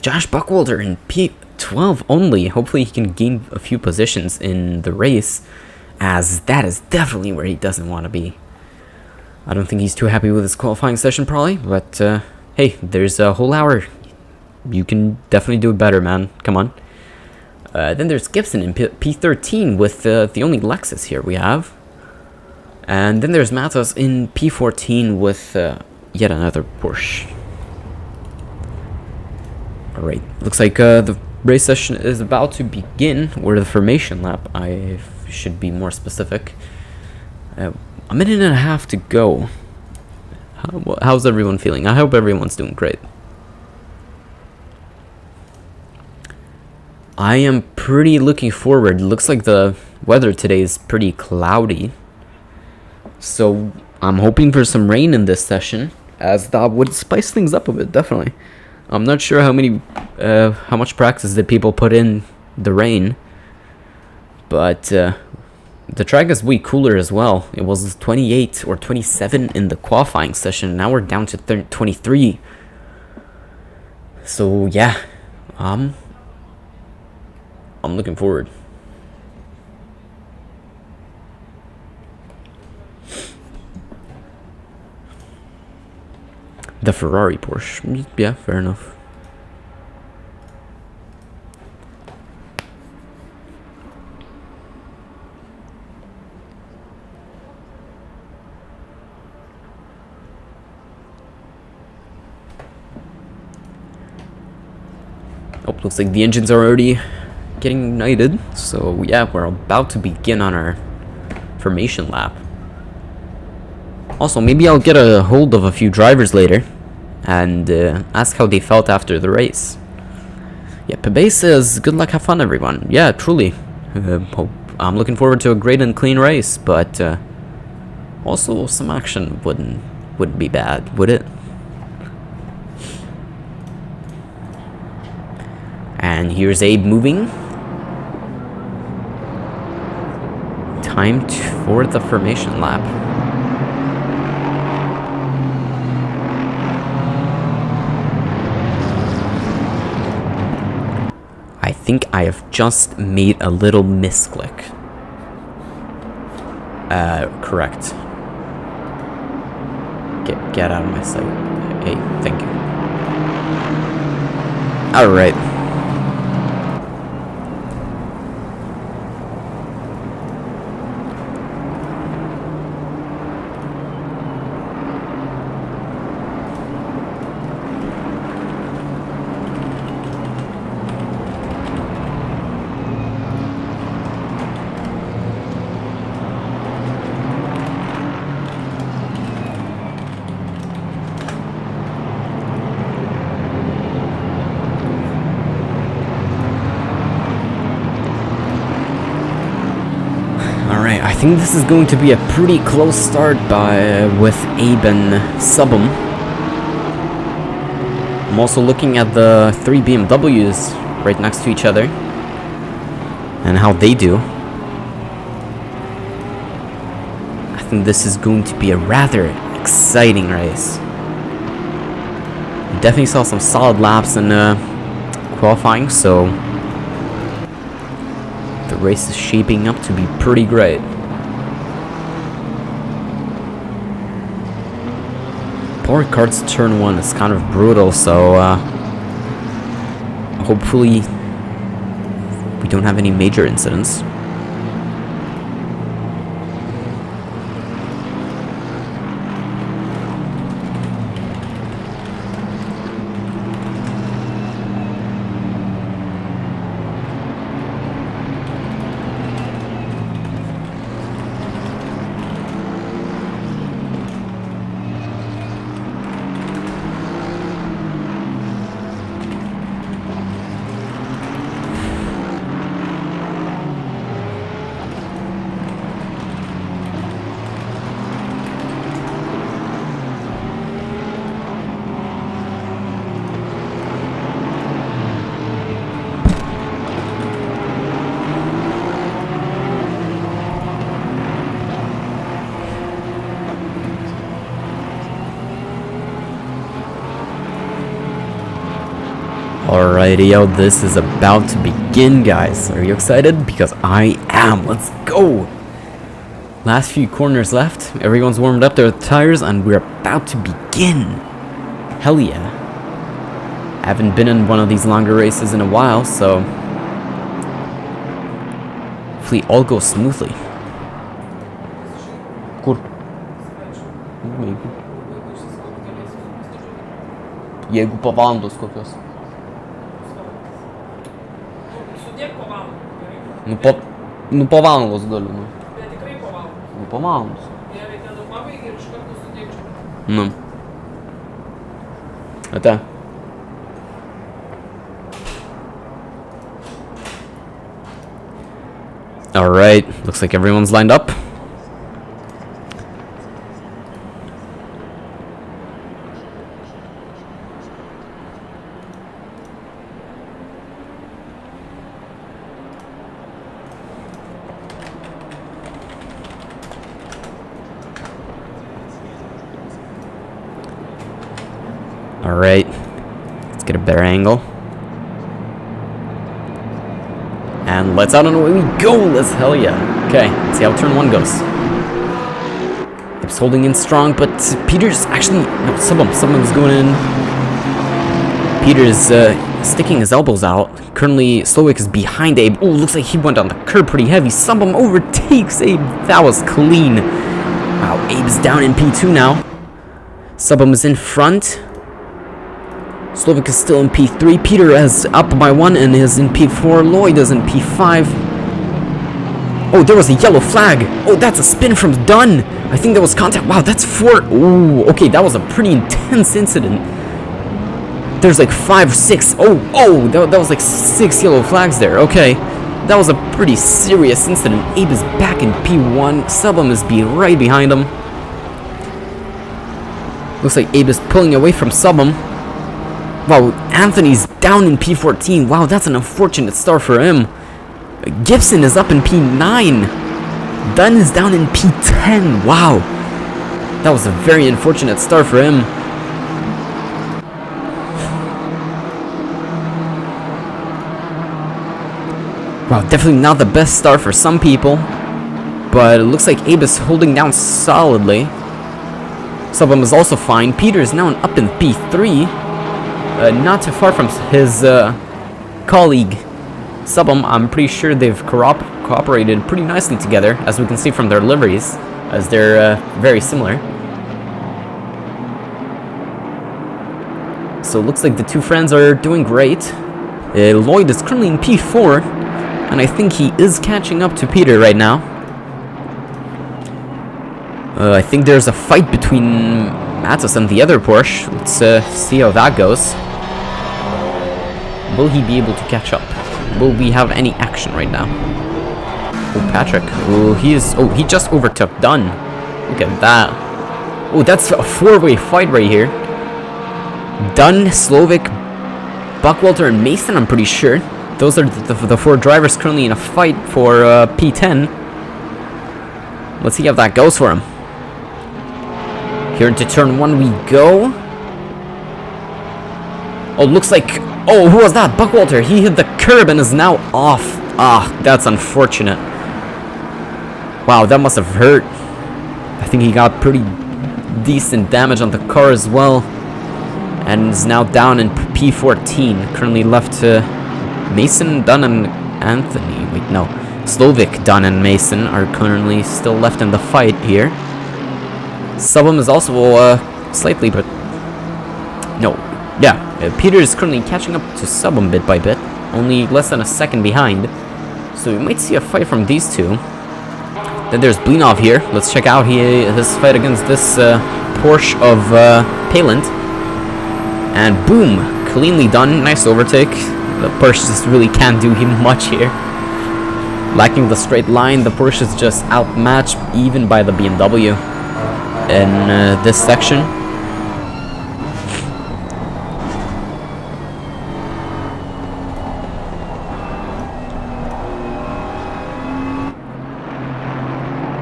Josh Buckwalter in P12 only. Hopefully he can gain a few positions in the race, as that is definitely where he doesn't want to be. I don't think he's too happy with his qualifying session probably, but hey, there's a whole hour. You can definitely do it better, man. Come on. Then there's Gibson in P13 with the only Lexus here we have. And then there's Matos in P14 with yet another Porsche. Alright, looks like the race session is about to begin, or the formation lap, I should be more specific. A minute and a half to go. How's everyone feeling? I hope everyone's doing great. I am pretty looking forward. Looks like the weather today is pretty cloudy, so I'm hoping for some rain in this session, as that would spice things up a bit, definitely. I'm not sure how much practice did people put in the rain, but the track is way cooler as well. It was 28 or 27 in the qualifying session. Now we're down to 23. So yeah, I'm looking forward. The Ferrari Porsche. Yeah, fair enough. Oh, looks like the engines are already getting ignited. So yeah, we're about to begin on our formation lap. Also, maybe I'll get a hold of a few drivers later and ask how they felt after the race. Yeah, Pebe says, good luck, have fun, everyone. Yeah, truly. I'm looking forward to a great and clean race, but also some action wouldn't be bad, would it? And here's Abe moving. Time for the formation lap. I think I have just made a little misclick. Correct. Get out of my sight. Hey, thank you. Alright. I think this is going to be a pretty close start with Abe and Subham. I'm also looking at the 3 BMWs right next to each other and how they do. I think this is going to be a rather exciting race. Definitely saw some solid laps in qualifying, so the race is shaping up to be pretty great. Paul Ricard's turn 1 is kind of brutal, so hopefully don't have any major incidents. Alrighty, yo, this is about to begin, guys. Are you excited? Because I am. Let's go! Last few corners left. Everyone's warmed up their tires, and we're about to begin. Hell yeah. I haven't been in one of these longer races in a while, so hopefully all goes smoothly. Kur? Jeigu po valandos kokios. Nu po valandos galiu. Bet tikrai po valandos. Nu po valandos. Gerai, tada pabaigi ir iš karto sudėkčiau. Nu. Ate. Alright, looks like everyone's lined up. Alright, let's get a better angle. And let's out and away we go! Let's hell yeah. Okay, let's see how turn 1 goes. It's holding in strong, but Peter's actually... No, someone's going in. Peter's sticking his elbows out. Currently, Slowick is behind Abe. Oh, looks like he went on the curb pretty heavy. Subum overtakes Abe. That was clean. Wow, Abe's down in P2 now. Subum is in front. Slowick is still in P3. Peter is up by 1 and is in P4. Lloyd is in P5. Oh, there was a yellow flag. Oh, that's a spin from Dunn. I think that was contact. Wow, that's 4. Ooh, okay, that was a pretty intense incident. There's like 5, 6. Oh, that was like 6 yellow flags there. Okay, that was a pretty serious incident. Abe is back in P1. Subum is right behind him. Looks like Abe is pulling away from Subum. Wow, Anthony's down in P14. Wow, that's an unfortunate start for him. Gibson is up in P9. Dunn is down in P10. Wow, that was a very unfortunate start for him. Wow, definitely not the best start for some people. But it looks like Abe is holding down solidly. Subum is also fine. Peter is now up in P3. Not too far from his colleague Subum. I'm pretty sure they've cooperated pretty nicely together, as we can see from their liveries, as they're very similar. So it looks like the two friends are doing great. Lloyd is currently in P4, and I think he is catching up to Peter right now. I think there's a fight between Matos and the other Porsche. Let's see how that goes. Will he be able to catch up? Will we have any action right now? Oh, Patrick. Oh, he just overtook Dunn. Look at that. Oh, that's a 4-way fight right here. Dunn, Slowick, Buckwalter, and Mason, I'm pretty sure. Those are the 4 drivers currently in a fight for P10. Let's see how that goes for him. Here into turn 1 we go. Oh, looks like... Oh, who was that? Buckwalter. He hit the curb and is now off. Ah, that's unfortunate. Wow, that must have hurt. I think he got pretty decent damage on the car as well. And is now down in P14. Currently left to Mason, Dunn, and Anthony, wait, no. Slovik, Don, and Mason are currently still left in the fight here. Subum is also slightly, but no, yeah. Peter is currently catching up to Subum bit by bit, only less than a second behind. So we might see a fight from these two. Then there's Blinov here. Let's check out his fight against this Porsche of Palant. And boom, cleanly done. Nice overtake. The Porsche just really can't do him much here. Lacking the straight line, the Porsche is just outmatched even by the BMW in this section.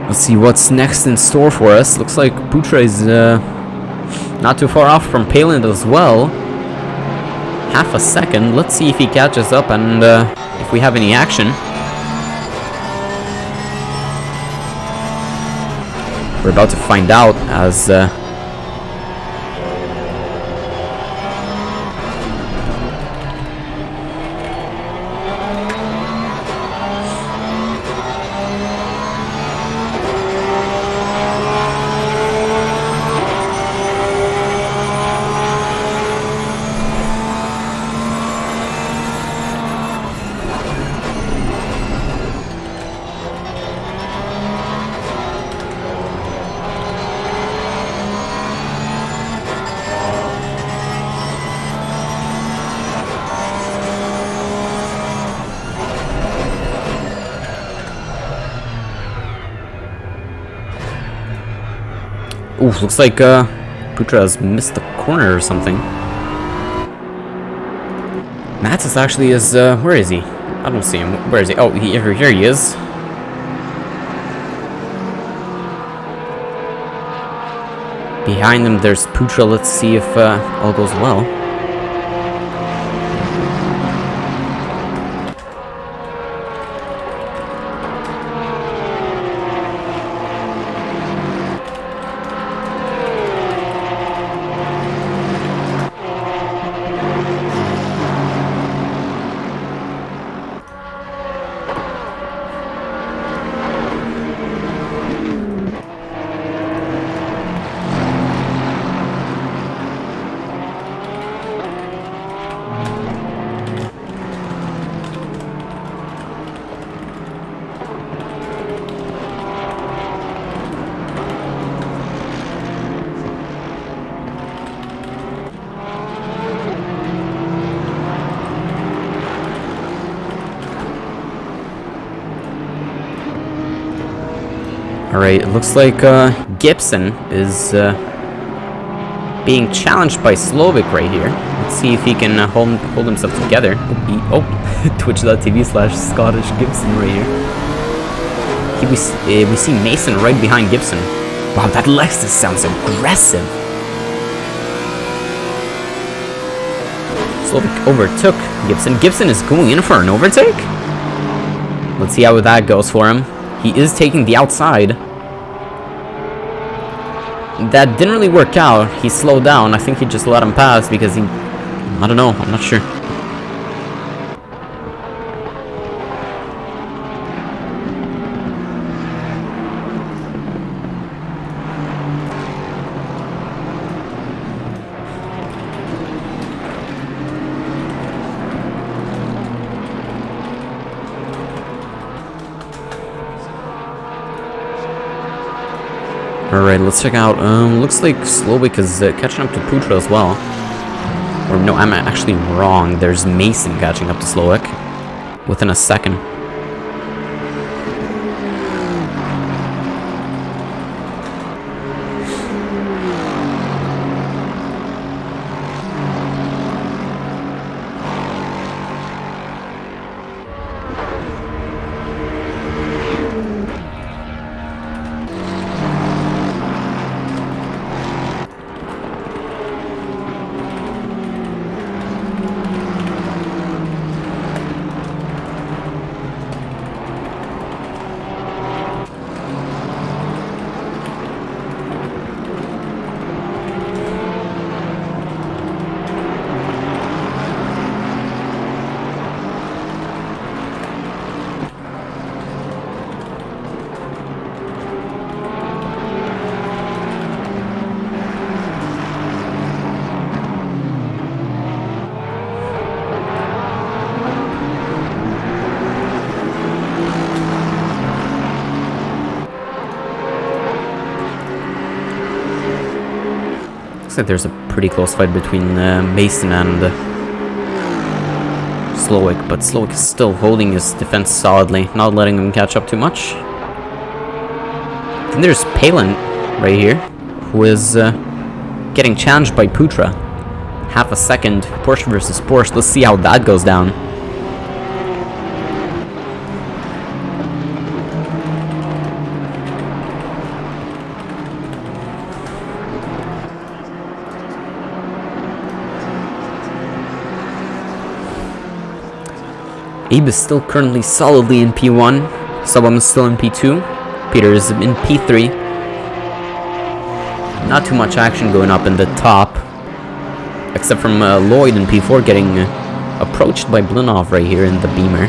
Let's see what's next in store for us. Looks like Putra is not too far off from Palant as well. Half a second. Let's see if he catches up and if we have any action. We're about to find out as ooh, looks like Putra has missed the corner or something. Matis actually is, where is he? I don't see him. Where is he? Oh, here he is. Behind him there's Putra. Let's see if all goes well. Alright, it looks like Gibson is being challenged by Slovik right here. Let's see if he can hold himself together. Twitch.tv/Scottish Gibson right here. We see Mason right behind Gibson. Wow, that Lexus sounds aggressive. Slovik overtook Gibson. Gibson is going in for an overtake? Let's see how that goes for him. He is taking the outside. That didn't really work out. He slowed down. I think he just let him pass because he... I don't know. I'm not sure. Alright, let's check out. Looks like Slovik is catching up to Putra as well. Or no, I'm actually wrong. There's Mason catching up to Slovik within a second. like there's a pretty close fight between Mason and Slowick, but Slowick is still holding his defense solidly, not letting him catch up too much. Then there's Palin right here, who is getting challenged by Putra. Half a second, Porsche versus Porsche. Let's see how that goes down. Abe is still currently solidly in P1. Subum is still in P2. Peter is in P3. Not too much action going up in the top. Except from Lloyd in P4 getting approached by Blinov right here in the Beamer.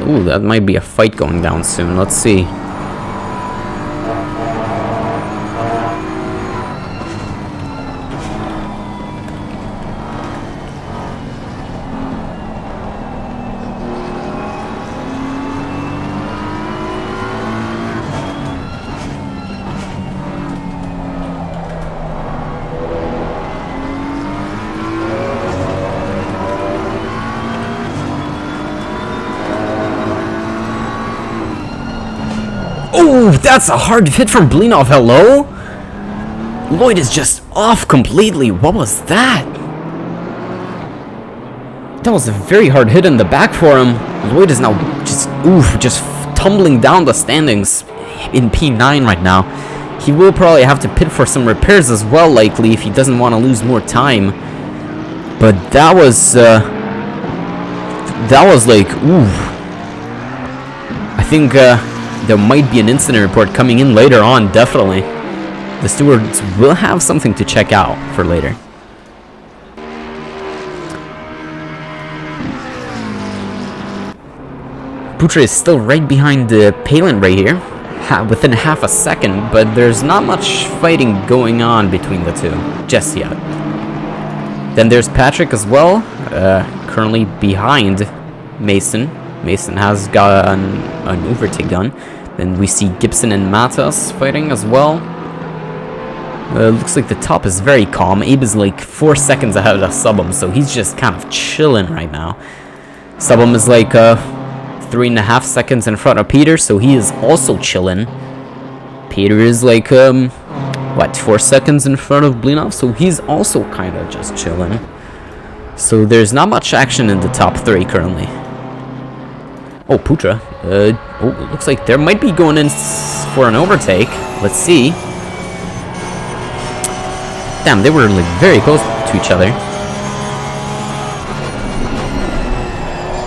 Ooh, that might be a fight going down soon. Let's see. Oh, that's a hard hit from Blinov. Hello? Lloyd is just off completely. What was that? That was a very hard hit in the back for him. Lloyd is now just tumbling down the standings in P9 right now. He will probably have to pit for some repairs as well, likely, if he doesn't want to lose more time. But that was like, ooh. I think there might be an incident report coming in later on, definitely. The stewards will have something to check out for later. Putra is still right behind Palin right here, within half a second, but there's not much fighting going on between the two, just yet. Then there's Patrick as well, currently behind Mason. Mason has got an overtake gun. Then we see Gibson and Matas fighting as well. Looks like the top is very calm. Abe is like 4 seconds ahead of Subum, so he's just kind of chilling right now. Subum is like 3.5 seconds in front of Peter, so he is also chilling. Peter is like 4 seconds in front of Blinov, so he's also kind of just chilling. So there's not much action in the top 3 currently. Oh, Putra. Oh, looks like there might be going in for an overtake. Let's see. Damn, they were like very close to each other.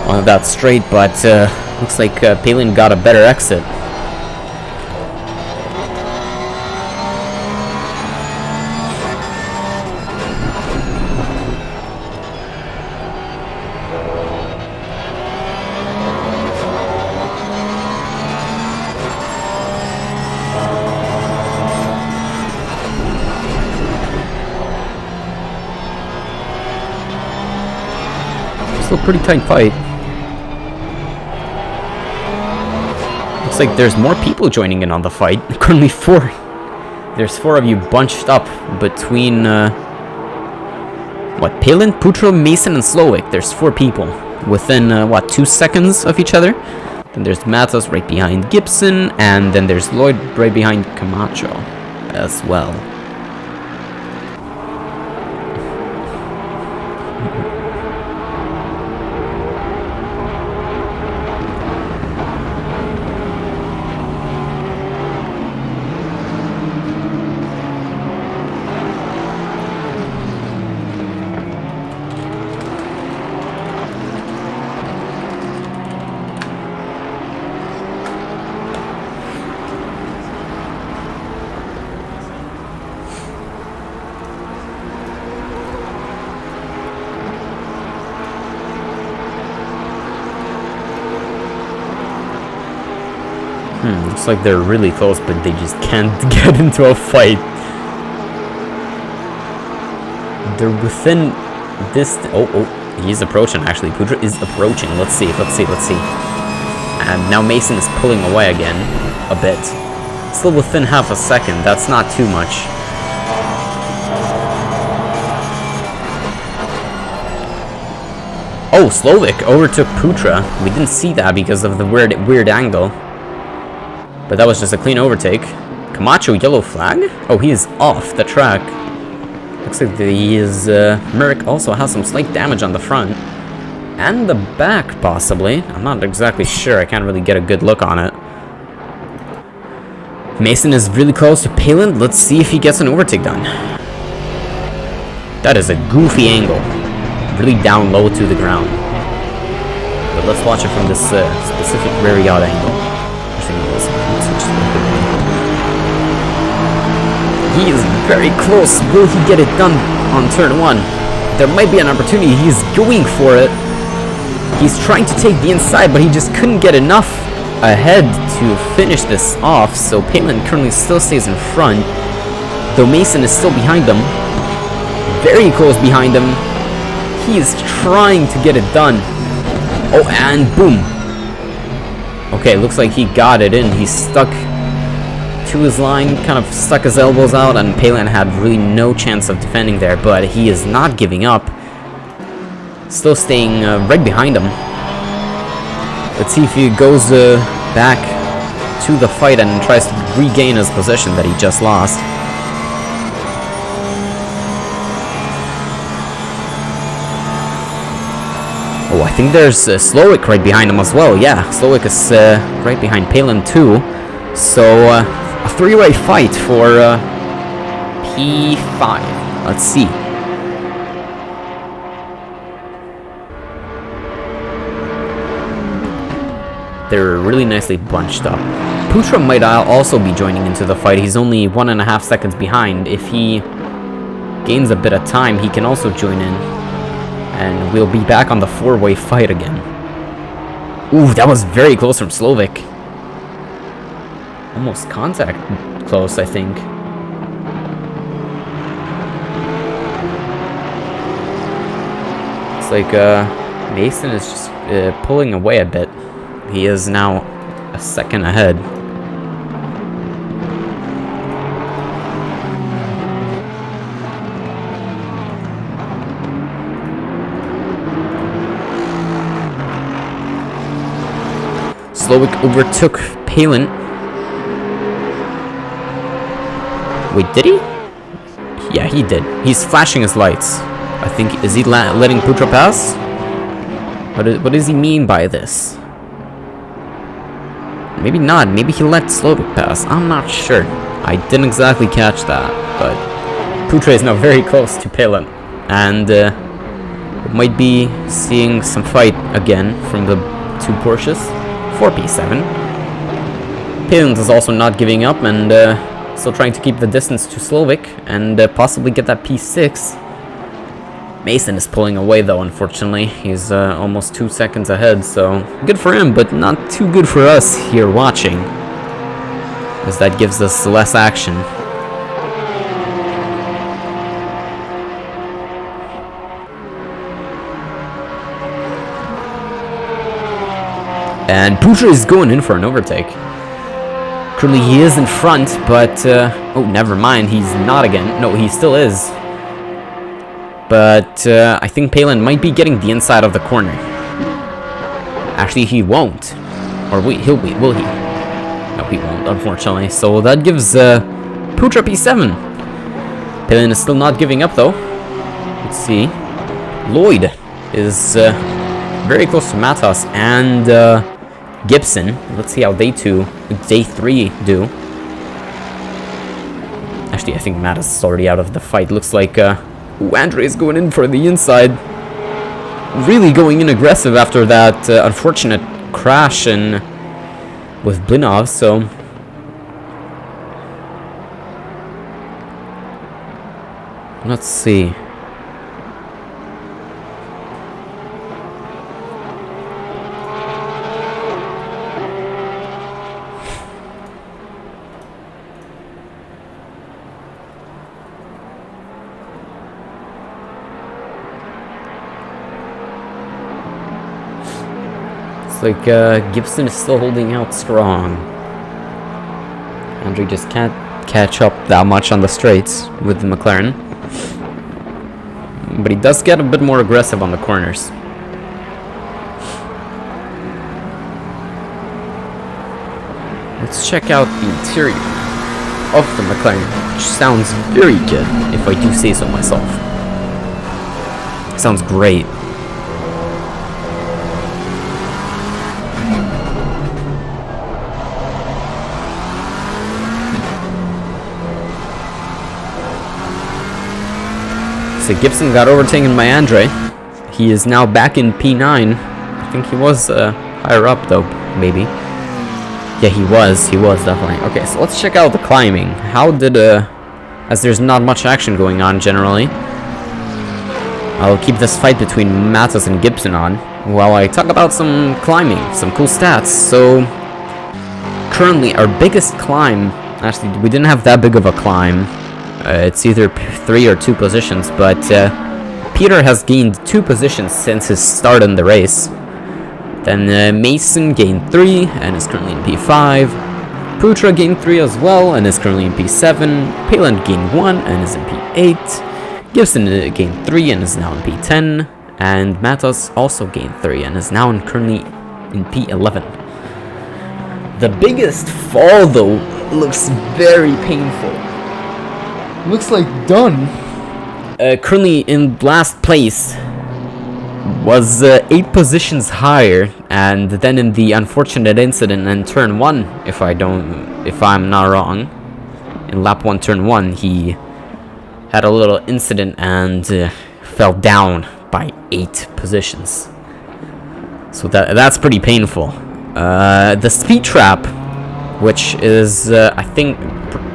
On that straight, but looks like Palin got a better exit. Still a pretty tight fight. Looks like there's more people joining in on the fight. Currently 4. There's 4 of you bunched up between Palin, Putra, Mason, and Slowick. There's 4 people within 2 seconds of each other. Then there's Matos right behind Gibson, and then there's Lloyd right behind Camacho as well. Looks like they're really close, but they just can't get into a fight. They're within this... Oh, he's approaching, actually. Putra is approaching. Let's see. And now Mason is pulling away again a bit. Still within half a second, that's not too much. Oh, Slovak overtook Putra. We didn't see that because of the weird angle. But that was just a clean overtake. Camacho, yellow flag? Oh, he is off the track. Looks like Merrick also has some slight damage on the front. And the back, possibly. I'm not exactly sure. I can't really get a good look on it. Mason is really close to Palin. Let's see if he gets an overtake done. That is a goofy angle. Really down low to the ground. But let's watch it from this specific rear yacht angle. He is very close. Will he get it done on turn 1? There might be an opportunity. He's going for it. He's trying to take the inside, but he just couldn't get enough ahead to finish this off. So Palin currently still stays in front, though Mason is still behind him. Very close behind him. He is trying to get it done. Oh, and boom. Okay, looks like he got it in. He's stuck to his line, kind of stuck his elbows out, and Palin had really no chance of defending there, but he is not giving up. Still staying right behind him. Let's see if he goes back to the fight and tries to regain his position that he just lost. Oh, I think there's Slowick right behind him as well. Yeah, Slowick is right behind Palin too. So, a three-way fight for P5. Let's see. They're really nicely bunched up. Putra might also be joining into the fight. He's only 1.5 seconds behind. If he gains a bit of time, he can also join in. And we'll be back on the four-way fight again. Ooh, that was very close from Slovak. Almost contact close, I think. It's like Mason is just pulling away a bit. He is now a second ahead. Slowick overtook Palin. Wait, did he? Yeah, he did. He's flashing his lights. I think, is he letting Putra pass? What does he mean by this? Maybe not. Maybe he let Slowick pass. I'm not sure. I didn't exactly catch that, but Putra is now very close to Palin. And we might be seeing some fight again from the two Porsches. 4P7. Palin is also not giving up and still trying to keep the distance to Slowick and possibly get that P6. Mason is pulling away though, unfortunately. He's almost 2 seconds ahead, so good for him, but not too good for us here watching, as that gives us less action. And Putra is going in for an overtake. Currently he is in front, but oh, never mind, he's not again. No, he still is. But I think Palin might be getting the inside of the corner. Actually, he won't. Or he'll be, will he? No, he won't, unfortunately. So that gives Putra P7. Palin is still not giving up, though. Let's see. Lloyd is very close to Matos and Gibson. Let's see how day 3 do. Actually, I think Matos is already out of the fight. Looks like Andre is going in for the inside. Really going in aggressive after that unfortunate crash with Blinov, so let's see. Looks like Gibson is still holding out strong. Andre just can't catch up that much on the straights with the McLaren. But he does get a bit more aggressive on the corners. Let's check out the interior of the McLaren, which sounds very good, if I do say so myself. Sounds great. So Gibson got overtaken by Andre. He is now back in P9. I think he was higher up though, maybe. Yeah, he was definitely. Okay, so let's check out the climbing. How did, as there's not much action going on generally, I'll keep this fight between Matos and Gibson on while I talk about some climbing, some cool stats. So, currently our biggest climb, actually we didn't have that big of a climb. It's either 3 or 2 positions, but Peter has gained 2 positions since his start in the race. Then Mason gained 3 and is currently in P5. Putra gained 3 as well and is currently in P7. Palin gained 1 and is in P8. Gibson gained 3 and is now in P10. And Matos also gained 3 and is now currently in P11. The biggest fall though looks very painful. Looks like done. Currently in last place was 8 positions higher, and then in the unfortunate incident in turn 1, if I'm not wrong, in lap 1 turn 1, he had a little incident and fell down by 8 positions. So that's pretty painful. The speed trap, which is I think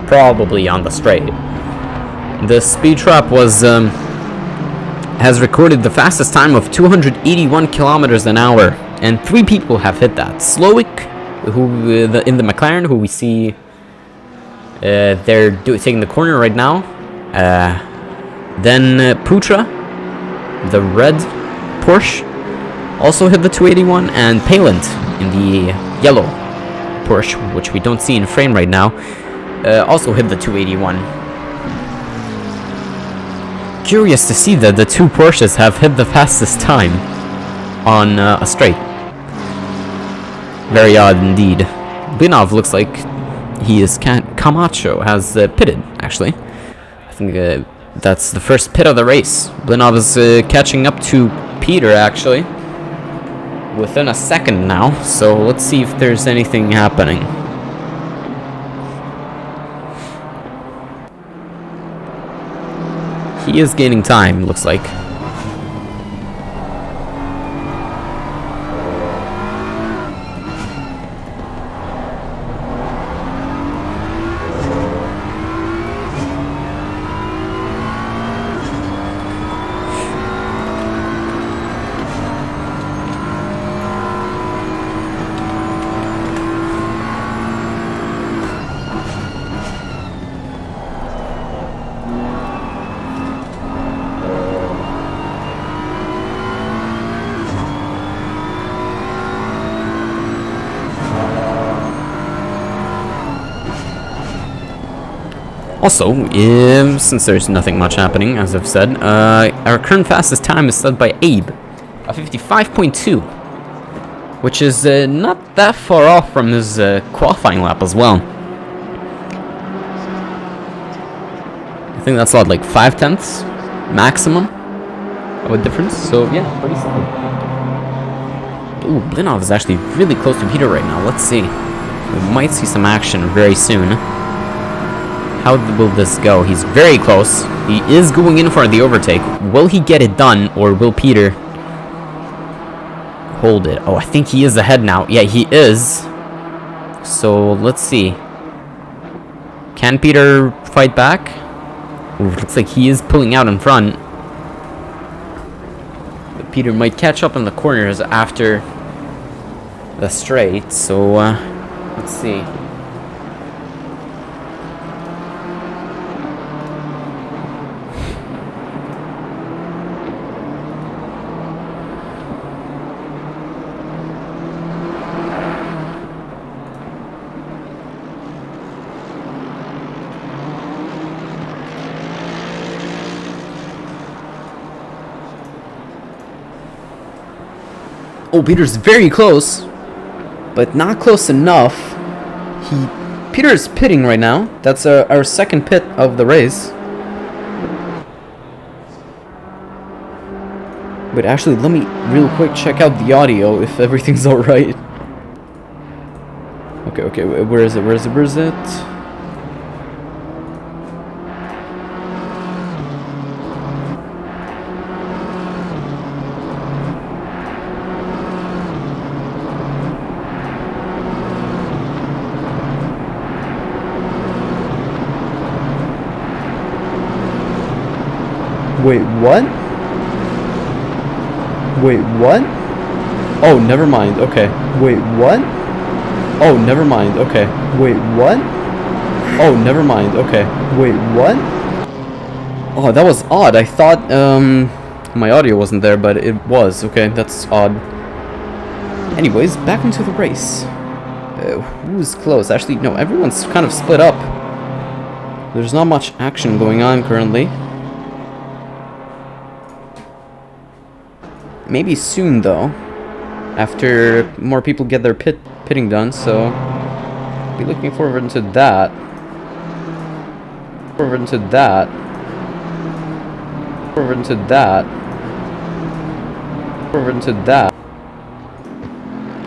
probably on the straight. The speed trap has recorded the fastest time of 281 kilometers an hour, and 3 people have hit that. Slowick, who in the McLaren, who we see they're taking the corner right now. Then Putra, the red Porsche, also hit the 281, and Palant in the yellow Porsche, which we don't see in frame right now, also hit the 281. Curious to see that the 2 Porsches have hit the fastest time on a straight. Very odd indeed. Blinov looks like he is Camacho has pitted, actually. I think that's the first pit of the race. Blinov is catching up to Peter, actually, within a second now. So let's see if there's anything happening. He is gaining time, looks like. Also, since there's nothing much happening, as I've said, our current fastest time is set by Abe, a 55.2, which is not that far off from his qualifying lap as well. I think that's like 5/10 maximum of a difference, so yeah, pretty solid. Ooh, Blinov is actually really close to Peter right now. Let's see. We might see some action very soon. How will this go? He's very close. He is going in for the overtake. Will he get it done, or will Peter hold it? Oh, I think he is ahead now. Yeah, he is. So, let's see. Can Peter fight back? Ooh, looks like he is pulling out in front. But Peter might catch up in the corners after the straight. So, let's see. Oh, Peter's very close, but not close enough. Peter's pitting right now. That's our second pit of the race. But actually, let me real quick check out the audio if everything's alright. Okay, where is it? Wait, what? Oh, never mind. Okay. Wait, what? Oh, never mind. Okay. Wait, what? Oh, never mind. Okay. Wait, what? Oh, that was odd. I thought my audio wasn't there, but it was. Okay, that's odd. Anyways, back into the race. Who's close? Actually, no, everyone's kind of split up. There's not much action going on currently. Maybe soon, though, after more people get their pitting done, so be looking forward to that.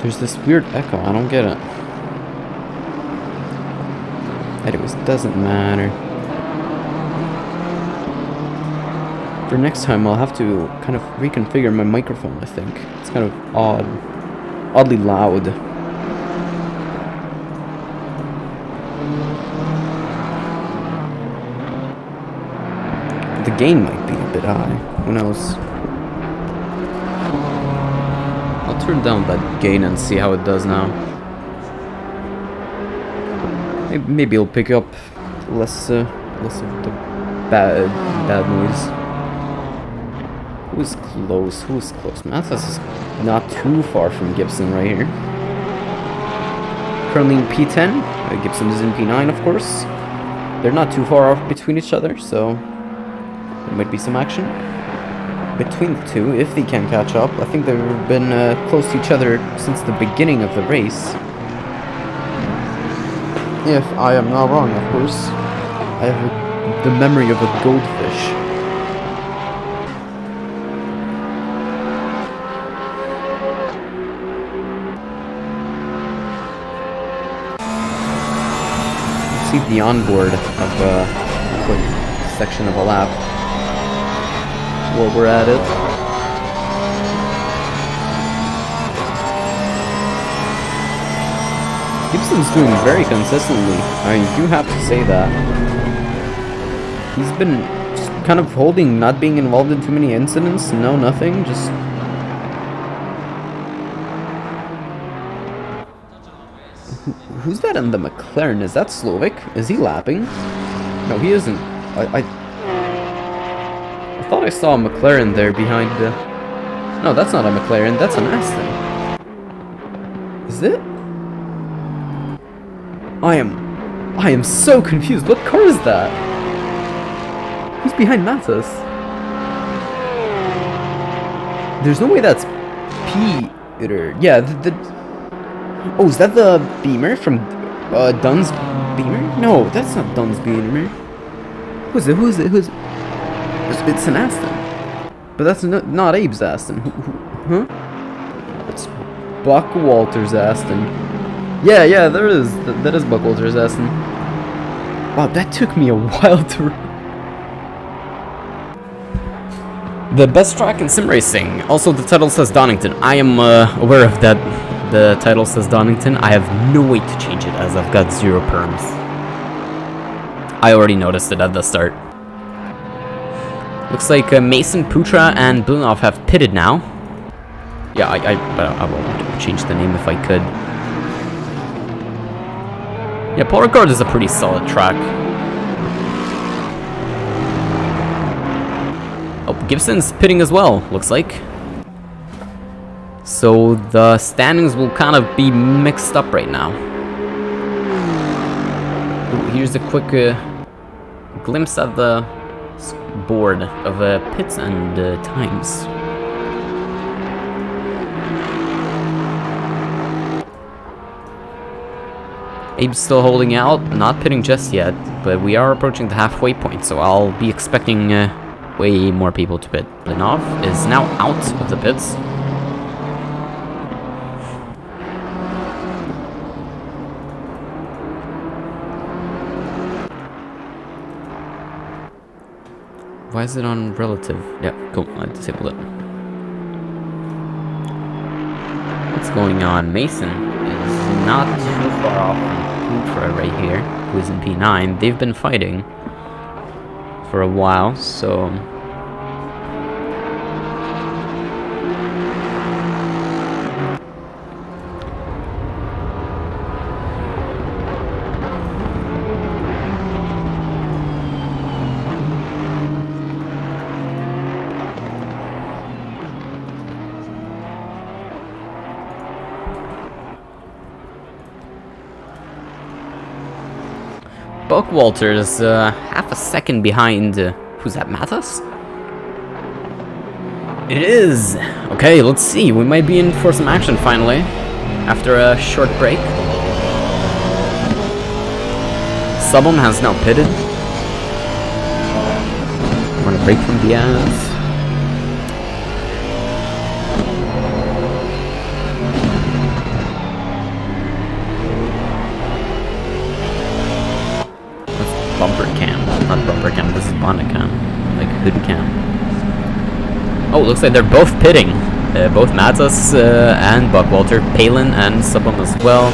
There's this weird echo, I don't get it. Anyways, doesn't matter. For next time, I'll have to kind of reconfigure my microphone, I think. It's kind of oddly loud. The gain might be a bit high. Who knows? I'll turn down that gain and see how it does now. Maybe it'll pick up less of the bad noise. Who's close? Mathis is not too far from Gibson right here. Currently in P10. Gibson is in P9, of course. They're not too far off between each other, so there might be some action between the two if they can catch up. I think they've been close to each other since the beginning of the race. If I am not wrong, of course. I have the memory of a goldfish. See the onboard of a quick section of a lap while we're at it. Gibson's doing very consistently. I do have to say that. He's been just kind of holding, not being involved in too many incidents. No, nothing. Just... Who's that in the McLaren? Is that Slovak? Is he lapping? No, he isn't. I thought I saw a McLaren there behind the... No, that's not a McLaren. That's an Aston. Is it? I am so confused. What car is that? Who's behind Matas? There's no way that's Peter. Yeah, oh, is that the Beamer from Dunn's Beamer? No, that's not Dunn's Beamer. Who's it? It's an Aston. But that's not Abe's Aston. Huh? It's Buck Walter's Aston. Yeah, there is. That is Buck Walter's Aston. Wow, that took me a while to... The best track in sim racing. Also, the title says Donington. I am aware of that. The title says Donington. I have no way to change it as I've got 0 perms. I already noticed it at the start. Looks like Mason, Putra, and Blunov have pitted now. Yeah, I will change the name if I could. Yeah, Paul Ricard is a pretty solid track. Oh, Gibson's pitting as well, looks like. So the standings will kind of be mixed up right now. Ooh, here's a quick glimpse at the board of pits and times. Abe's still holding out, not pitting just yet, but we are approaching the halfway point, so I'll be expecting way more people to pit. Blinov is now out of the pits. Why is it on relative? Yeah, cool, I disabled it. What's going on? Mason is not too far off from Putra right here, who is in P9. They've been fighting for a while, so... Buckwalter is half a second behind. Who's that, Mathis? It is! Okay, let's see. We might be in for some action finally, after a short break. Subum has now pitted. Want a break from Diaz. Bumper cam, not bumper cam, this is bonnet cam, like hood cam. Oh, looks like they're both pitting, both Matas and Buckwalter, Palin and Subum as well.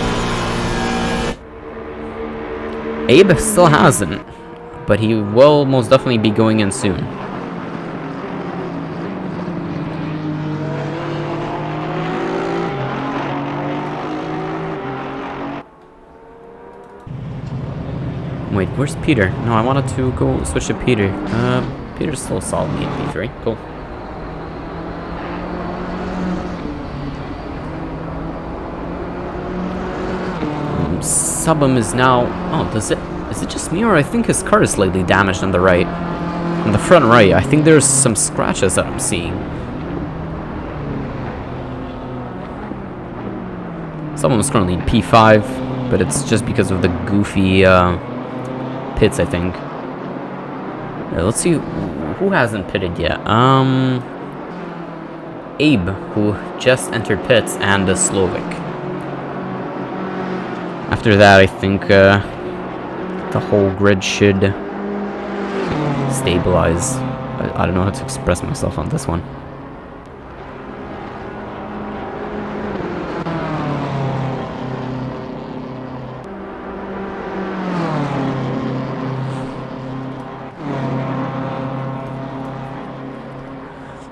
Abe still hasn't, but he will most definitely be going in soon. Wait, where's Peter? No, I wanted to go switch to Peter. Peter's still solidly in P3. Cool. Subum is now... Oh, is it just me, or I think his car is slightly damaged on the right? On the front right, I think there's some scratches that I'm seeing. Subum's currently in P5, but it's just because of the goofy... pits, I think. Let's see who hasn't pitted yet. Abe, who just entered pits, and the Slovak. After that, I think the whole grid should stabilize. I don't know how to express myself on this one.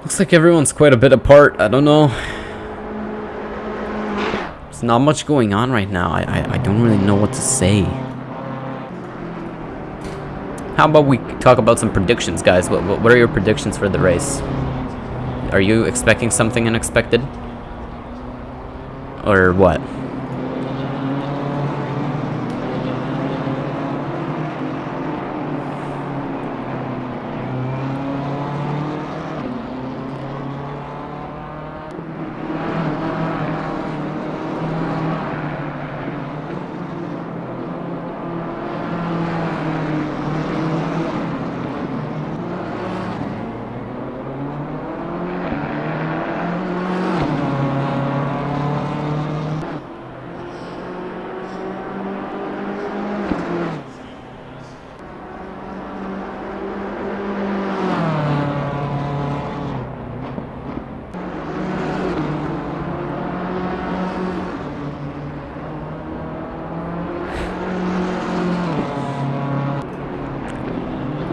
Looks like everyone's quite a bit apart. I don't know. There's not much going on right now. I don't really know what to say. How about we talk about some predictions, guys? What are your predictions for the race? Are you expecting something unexpected? Or what?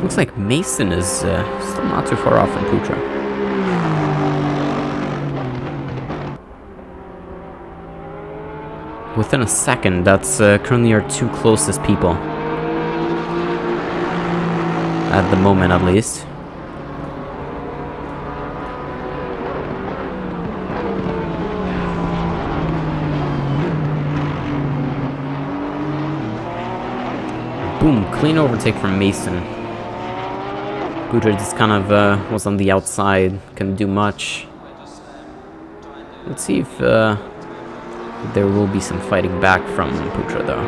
Looks like Mason is still not too far off from Putra. Within a second, that's currently our two closest people. At the moment, at least. Boom, clean overtake from Mason. Putra just kind of was on the outside, couldn't do much. Let's see if there will be some fighting back from Putra though.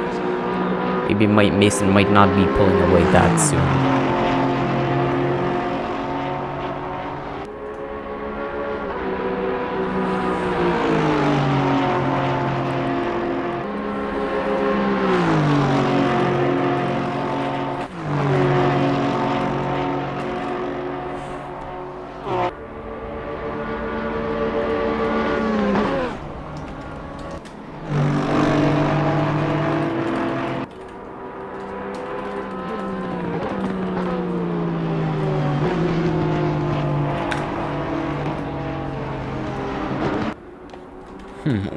Maybe Mason might not be pulling away that soon.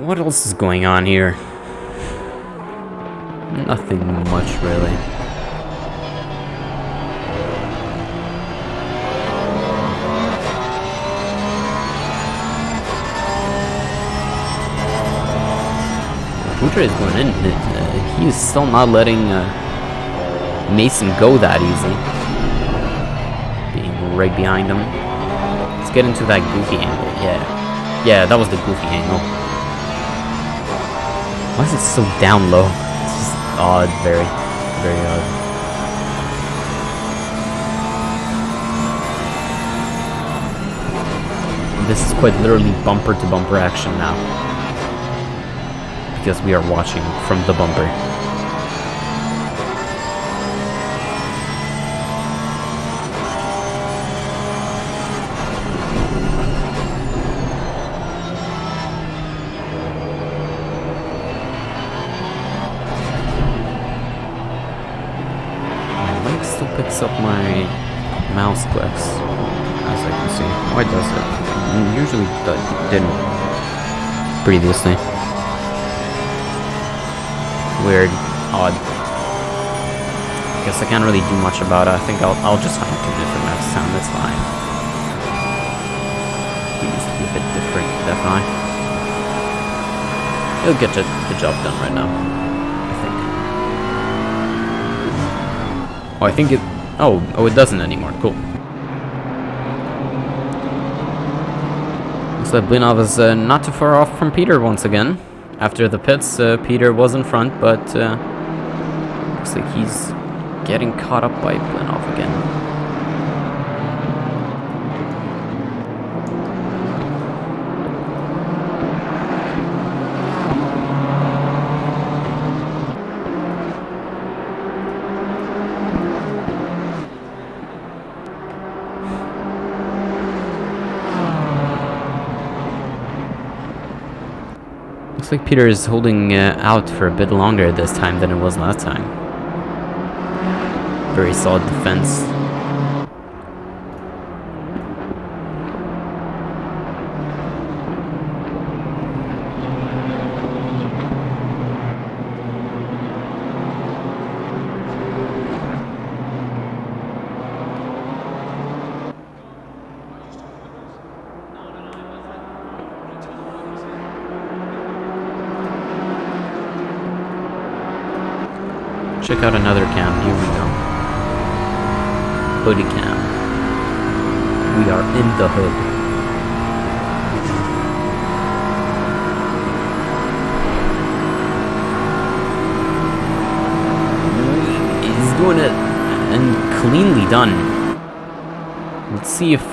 What else is going on here? Nothing much, really. Vgtr is going in. He's still not letting Mason go that easy. Being right behind him. Let's get into that goofy angle. Yeah, that was the goofy angle. Why is it so down low? It's just odd, very, very odd. This is quite literally bumper to bumper action now. Because we are watching from the bumper. Picks up my mouse clicks, as I can see. Why does it? Usually didn't previously. Weird, odd. Guess I can't really do much about it. I think I'll just fine tune it for next time. That's fine. It needs to be a bit different, definitely. It'll get the job done right now. Oh, I think it... Oh, it doesn't anymore. Cool. Looks like Blinov is not too far off from Peter once again. After the pits, Peter was in front, but looks like he's getting caught up by Blinov again. Looks like Peter is holding out for a bit longer this time than it was last time. Very solid defense. Check out another cam. Here we go. Hoodie cam. We are in the hood. He's doing it, and cleanly done. Let's see if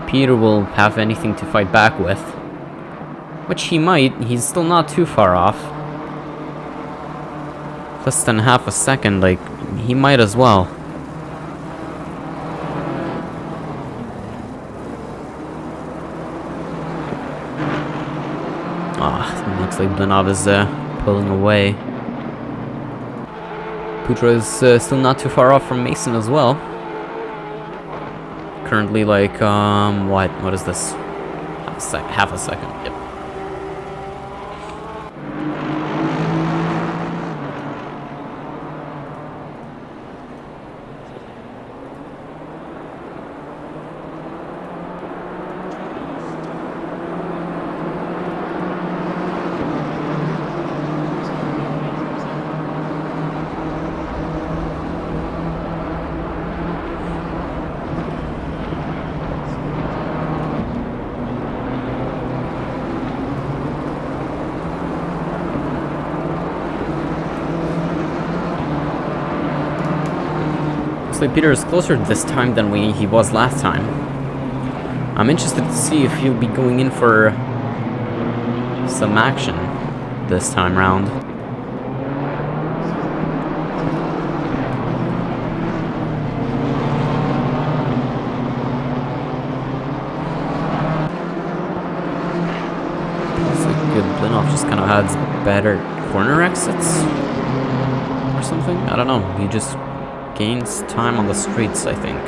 Peter will have anything to fight back with. Which he might. He's still not too far off. Less than half a second, like, he might as well. Looks like Blinov is pulling away. Putra is still not too far off from Mason as well. Currently, like, what is this? Half a second, yep. Looks like Peter is closer this time than he was last time. I'm interested to see if he'll be going in for some action this time round. Blinoff just kind of has better corner exits or something. I don't know. He just gains time on the streets, I think.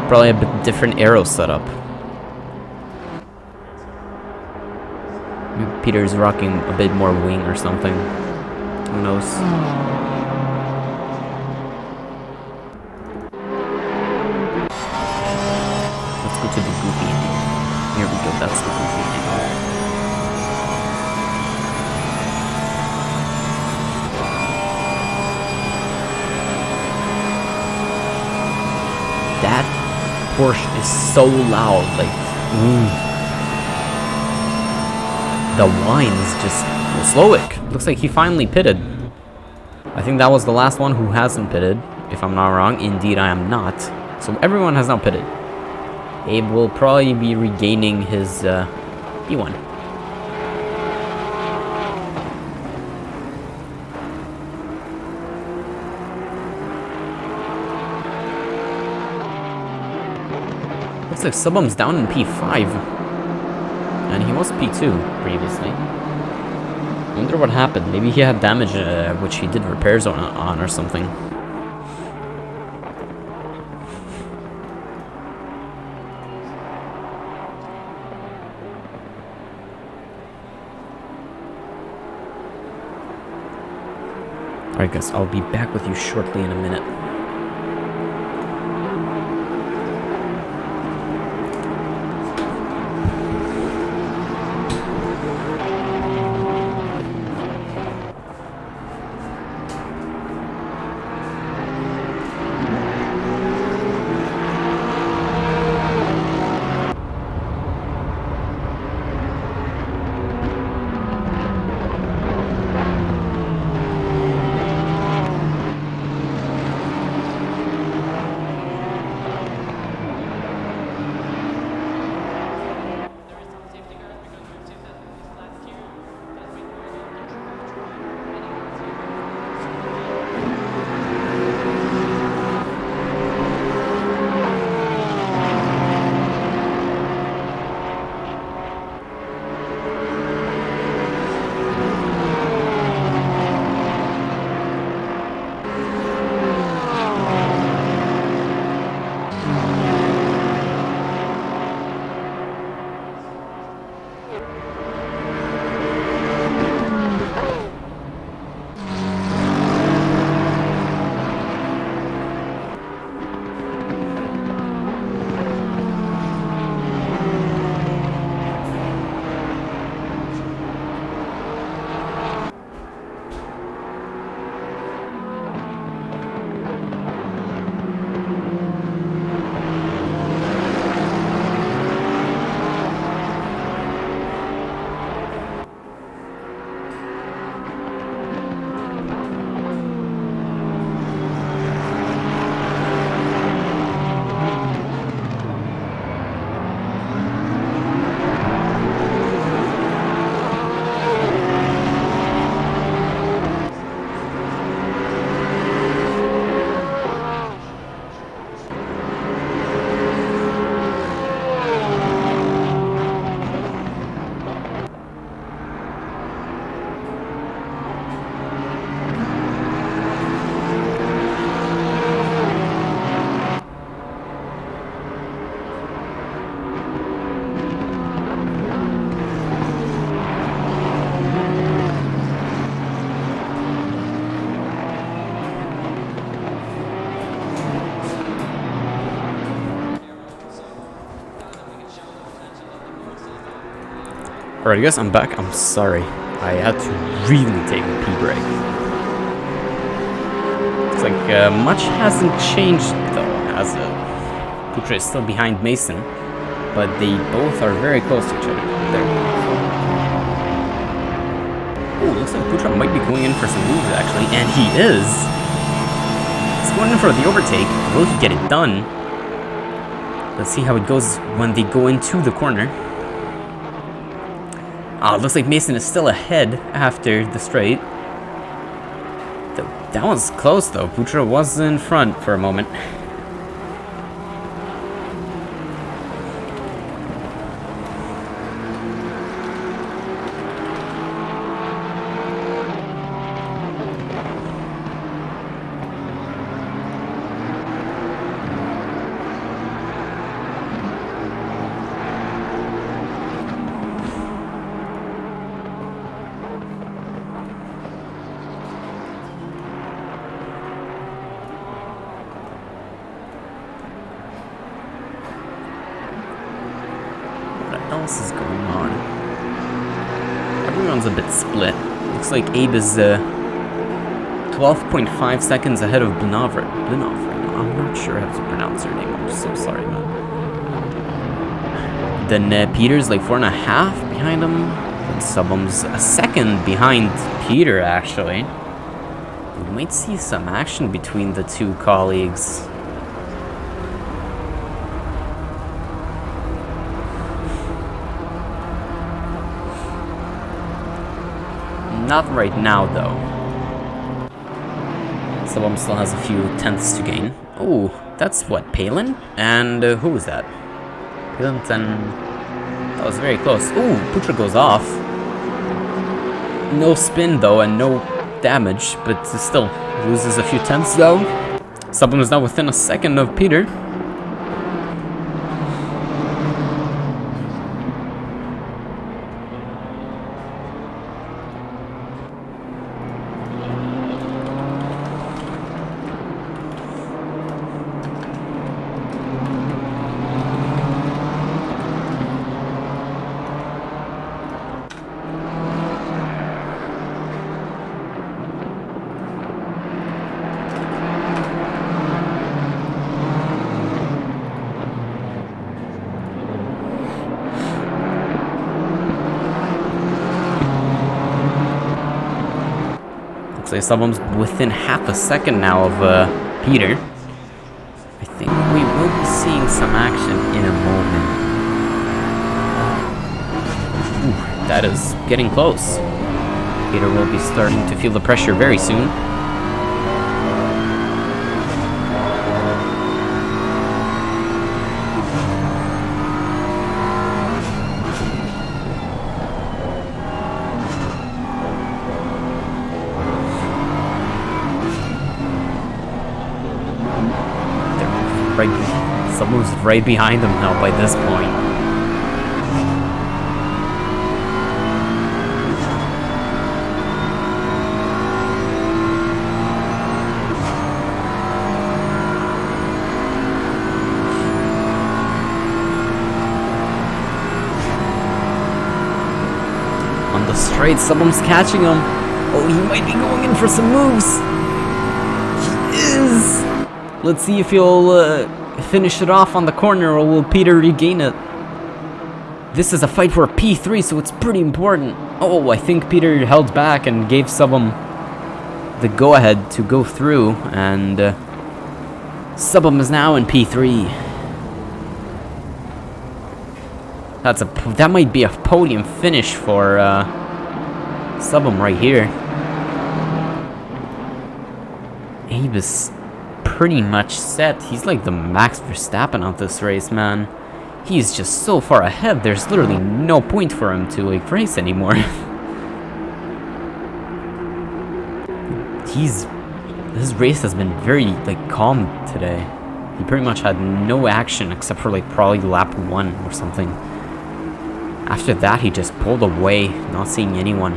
Probably a bit different aero setup. Maybe Peter's rocking a bit more wing or something. Who knows? Let's go to the goofy angle. Here we go. That's the goofy angle. That Porsche is so loud, like, the whines just Slowick. Looks like he finally pitted. I think that was the last one who hasn't pitted, if I'm not wrong. Indeed, I am not. So everyone has now pitted. Abe will probably be regaining his P1. Looks like Subham's down in P5. And he was P2 previously. I wonder what happened. Maybe he had damage which he did repairs on or something. Alright guys, I'll be back with you shortly in a minute. Alright guys, I'm back. I'm sorry. I had to really take a pee break. It's like much hasn't changed though, as Putra is still behind Mason, but they both are very close to each other. There. Oh, looks like Putra might be going in for some moves actually, and he is. It's going in for the overtake. Will he get it done? Let's see how it goes when they go into the corner. Ah, it looks like Mason is still ahead after the straight. That one's close though. Vgtr was in front for a moment. What else is going on? Everyone's a bit split. Looks like Abe is 12.5 seconds ahead of Blinov right now. I'm not sure how to pronounce her name. I'm so sorry, man. Then Peter's like 4.5 behind him. And Subham's a second behind Peter, actually. We might see some action between the two colleagues. Not right now, though. Subham still has a few tenths to gain. Oh, that's what, Palin? And who was that? Palin and... That was very close. Ooh, Vgtr goes off. No spin, though, and no damage, but still loses a few tenths, though. Subham is now within a second of Peter. So Subham's within half a second now of Peter. I think we will be seeing some action in a moment. Ooh, that is getting close. Peter will be starting to feel the pressure very soon. Someone's right behind him now by this point. On the straight, someone's catching him. Oh, he might be going in for some moves. He is. Let's see if he'll finish it off on the corner, or will Peter regain it? This is a fight for a P3, so it's pretty important. Oh, I think Peter held back and gave Subham the go-ahead to go through, and Subham is now in P3. That might be a podium finish for Subham right here. Abe is pretty much set. He's like the Max Verstappen of this race, man. He's just so far ahead, there's literally no point for him to like race anymore. His race has been very like calm today. He pretty much had no action except for like probably lap 1 or something. After that, he just pulled away, not seeing anyone.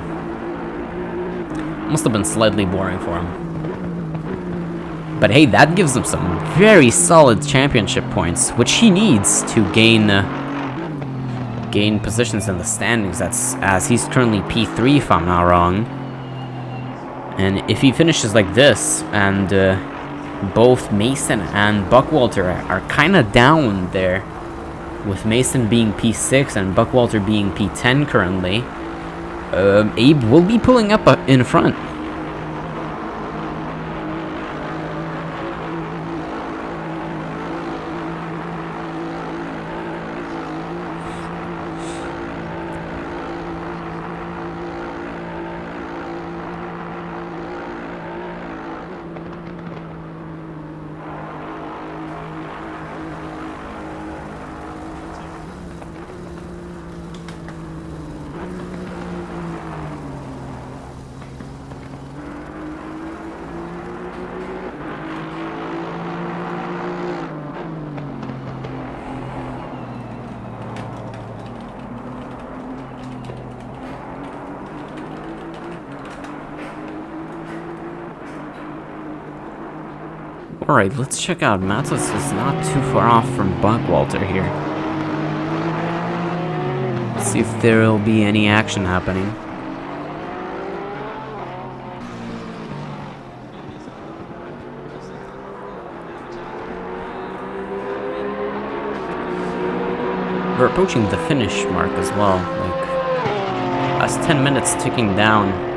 Must have been slightly boring for him. But hey, that gives him some very solid championship points, which he needs to gain positions in the standings. That's as he's currently P3, if I'm not wrong. And if he finishes like this, and both Mason and Buckwalter are kind of down there, with Mason being P6 and Buckwalter being P10 currently, Abe will be pulling up in front. Alright, let's check out. Matos is not too far off from Buckwalter here. Let's see if there will be any action happening. We're approaching the finish mark as well. Like, last 10 minutes ticking down.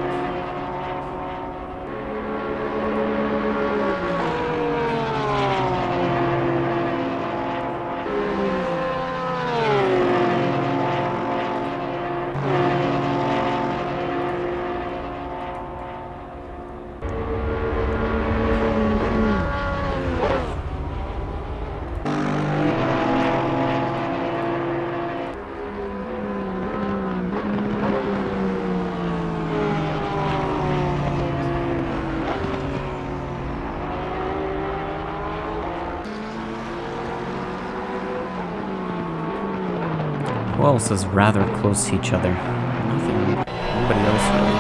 Who else is rather close to each other? Nobody else really.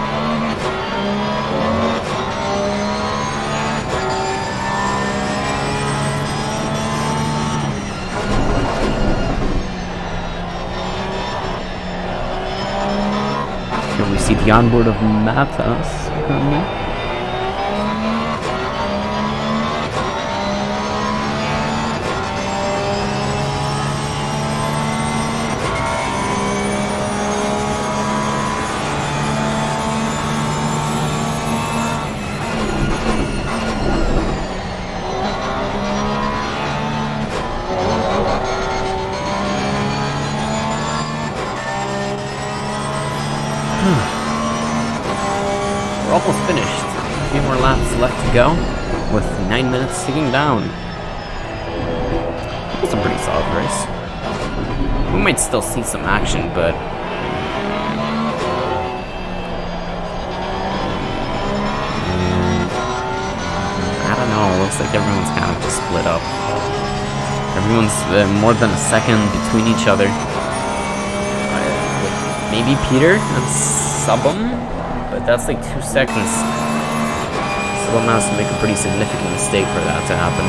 Here we see the onboard of Matas currently. We're almost finished. A few more laps left to go, with 9 minutes ticking down. It's a pretty solid race. We might still see some action, but I don't know. It looks like everyone's kind of just split up. Everyone's more than a second between each other. Maybe Peter and Subum, but that's like 2 seconds. Subum has to make a pretty significant mistake for that to happen.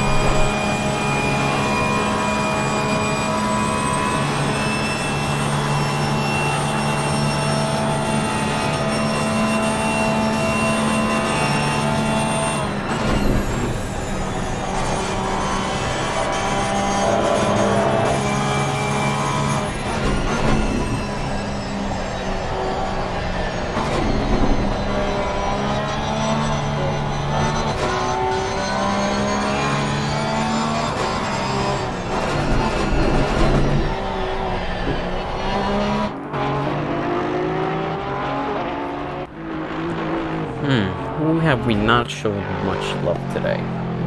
Who have we not shown much love today?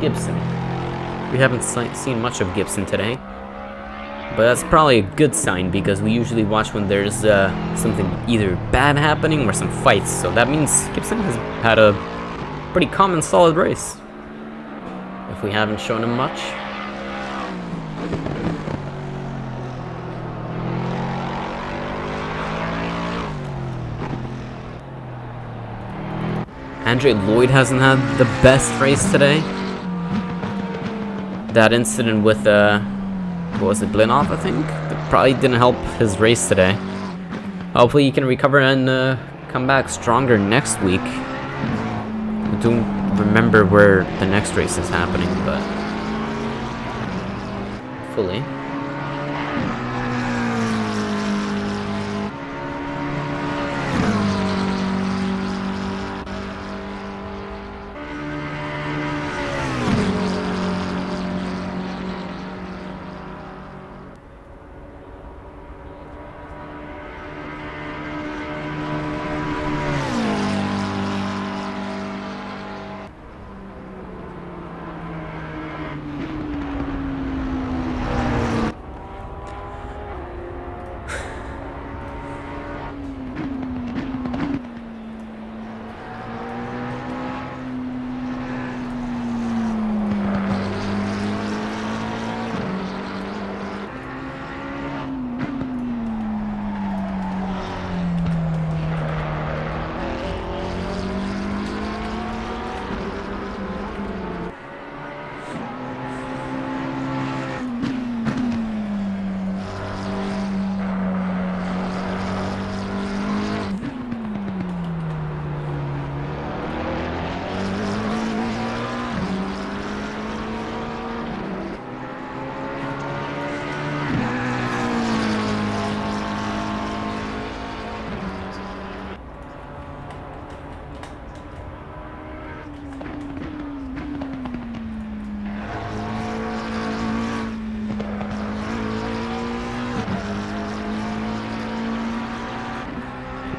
Gibson. We haven't seen much of Gibson today. But that's probably a good sign, because we usually watch when there's something either bad happening or some fights. So that means Gibson has had a pretty calm and solid race. If we haven't shown him much. Andre Lloyd hasn't had the best race today. That incident with, what was it, Blinov, I think? That probably didn't help his race today. Hopefully he can recover and come back stronger next week. I don't remember where the next race is happening, but fully.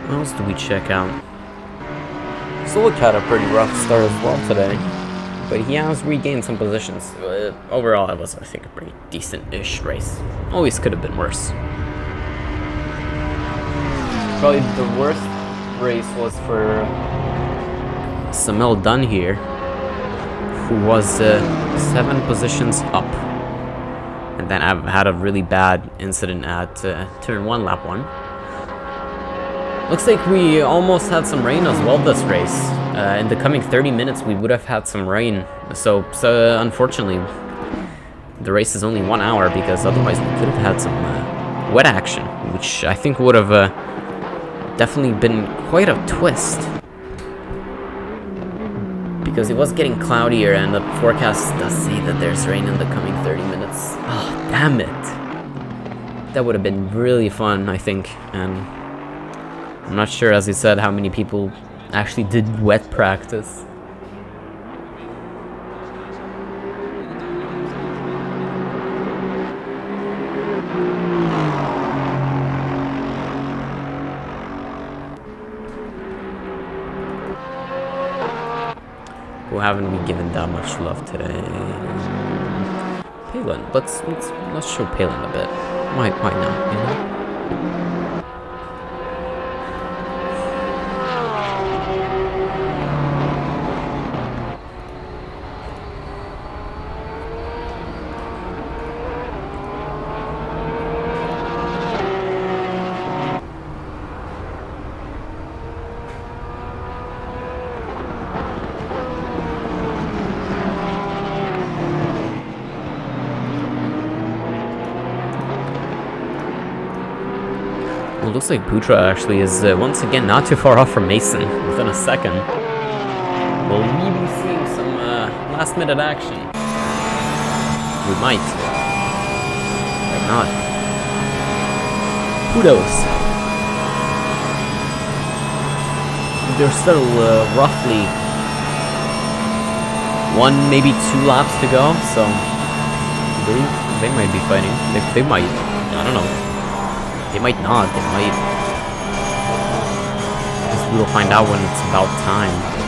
What else do we check out? Solik had a pretty rough start as well today, but he has regained some positions. Overall, it was, I think, a pretty decent-ish race. Always could have been worse. Probably the worst race was for Samel Dunn here, who was 7 positions up. And then I've had a really bad incident at turn 1, lap 1. Looks like we almost had some rain as well this race. In the coming 30 minutes we would have had some rain. So unfortunately, the race is only 1 hour, because otherwise we could have had some wet action, which I think would have definitely been quite a twist. Because it was getting cloudier, and the forecast does say that there's rain in the coming 30 minutes. Oh, damn it. That would have been really fun, I think. And I'm not sure, as you said, how many people actually did wet practice. Who haven't we given that much love today? Palin. Let's show Palin a bit. Why not? You know? Well, it looks like Putra actually is once again not too far off from Mason, within a second. Will we be seeing some last minute action? We might. Might not. Who knows? There's still roughly 1, maybe 2 laps to go, so they might be fighting. They might. I don't know. They might not, they might. I guess we'll find out when it's about time.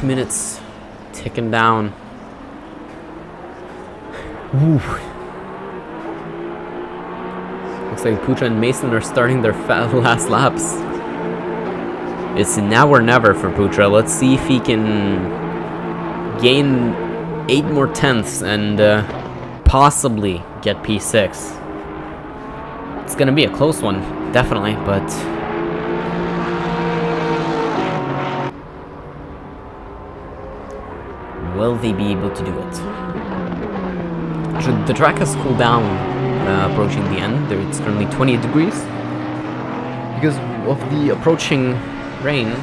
Minutes ticking down. Ooh. Looks like Putra and Mason are starting their last laps. It's now or never for Putra. Let's see if he can gain 8 more tenths and possibly get P6. It's gonna be a close one, definitely, but will they be able to do it? The track has cooled down approaching the end. It's currently 28 degrees because of the approaching rain.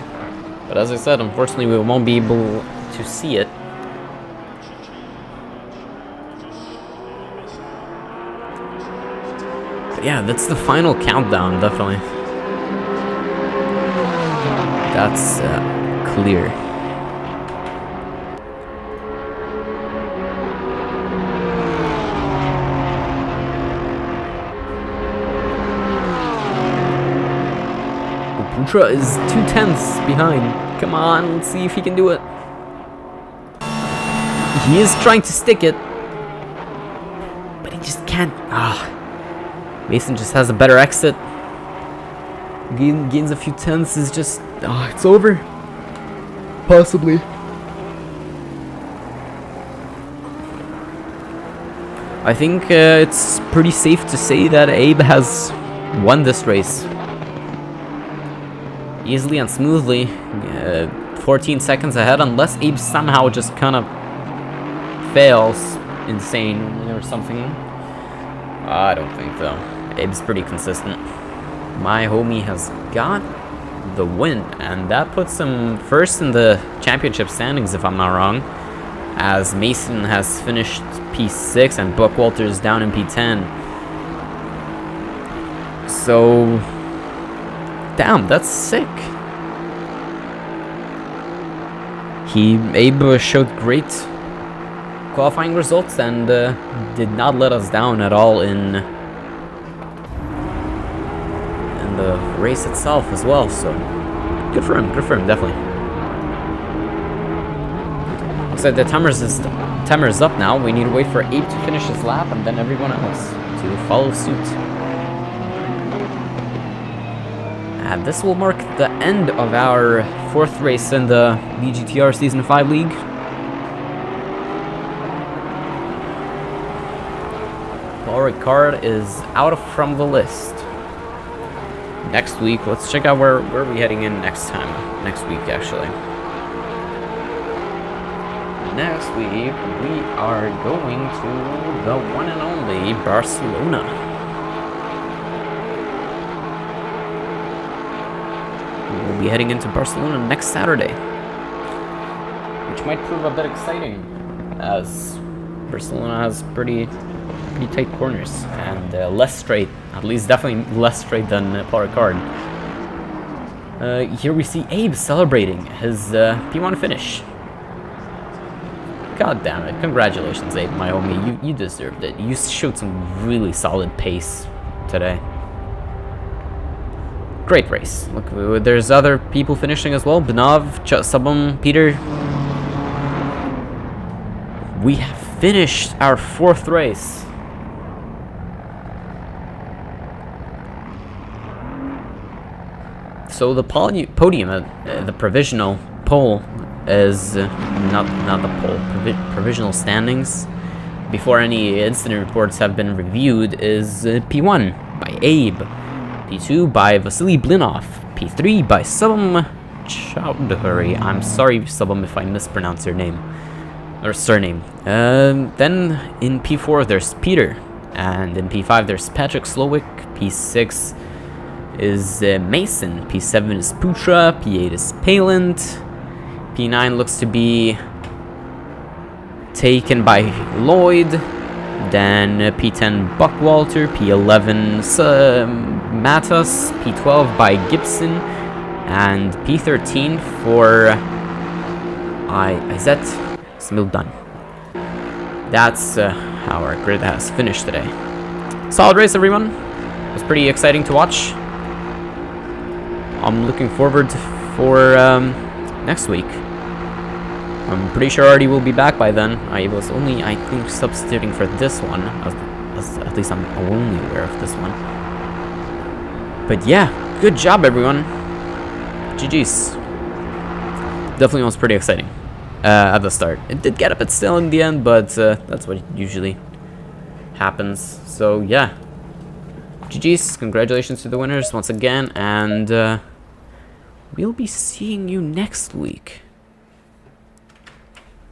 But as I said, unfortunately we won't be able to see it. But yeah, that's the final countdown, definitely. That's clear. Putra is 2 tenths behind. Come on, let's see if he can do it. He is trying to stick it, but he just can't. Mason just has a better exit. Gains a few tenths, is just it's over. Possibly. I think it's pretty safe to say that Abe has won this race. Easily and smoothly, 14 seconds ahead, unless Abe somehow just kind of fails insane or something. I don't think so. Abe's pretty consistent. My homie has got the win, and that puts him first in the championship standings, if I'm not wrong, as Mason has finished P6 and Buckwalter is down in P10. So, damn, that's sick. Abe showed great qualifying results and did not let us down at all in the race itself as well. So good for him, definitely. Looks like the timer is up now. We need to wait for Abe to finish his lap and then everyone else to follow suit. And this will mark the end of our 4th race in the Vgtr Season 5 League. Paul Ricard is out from the list. Next week, let's check out where are we heading in next week, actually. Next week, we are going to the one and only Barcelona. We'll be heading into Barcelona next Saturday, which might prove a bit exciting, as Barcelona has pretty tight corners and less straight, at least definitely less straight than Paul Ricard. Here we see Abe celebrating his P1 finish. God damn it! Congratulations, Abe, my homie. You deserved it. You showed some really solid pace today. Great race. Look, there's other people finishing as well. Benov, Sabum, Peter. We have finished our 4th race. So the podium, the provisional pole is not the pole. Provisional standings before any incident reports have been reviewed is P1 by Abe. P2 by Vasily Blinov, P3 by Subham Chowdhury. I'm sorry, Subham, if I mispronounce your name or surname. Then in P4 there's Peter, and in P5 there's Patrick Slowick. P6 is Mason. P7 is Putra. P8 is Palant. P9 looks to be taken by Lloyd. Then P10 Buckwalter, P11 Matos, P12 by Gibson, and P13 for Izet Smildan. That's how our grid has finished today. Solid race, everyone. It was pretty exciting to watch. I'm looking forward for next week. I'm pretty sure Artie will be back by then. I was only, I think, substituting for this one. At least I'm only aware of this one. But yeah, good job, everyone. GG's. Definitely was pretty exciting at the start. It did get a bit still in the end, but that's what usually happens. So yeah, GG's. Congratulations to the winners once again, and we'll be seeing you next week.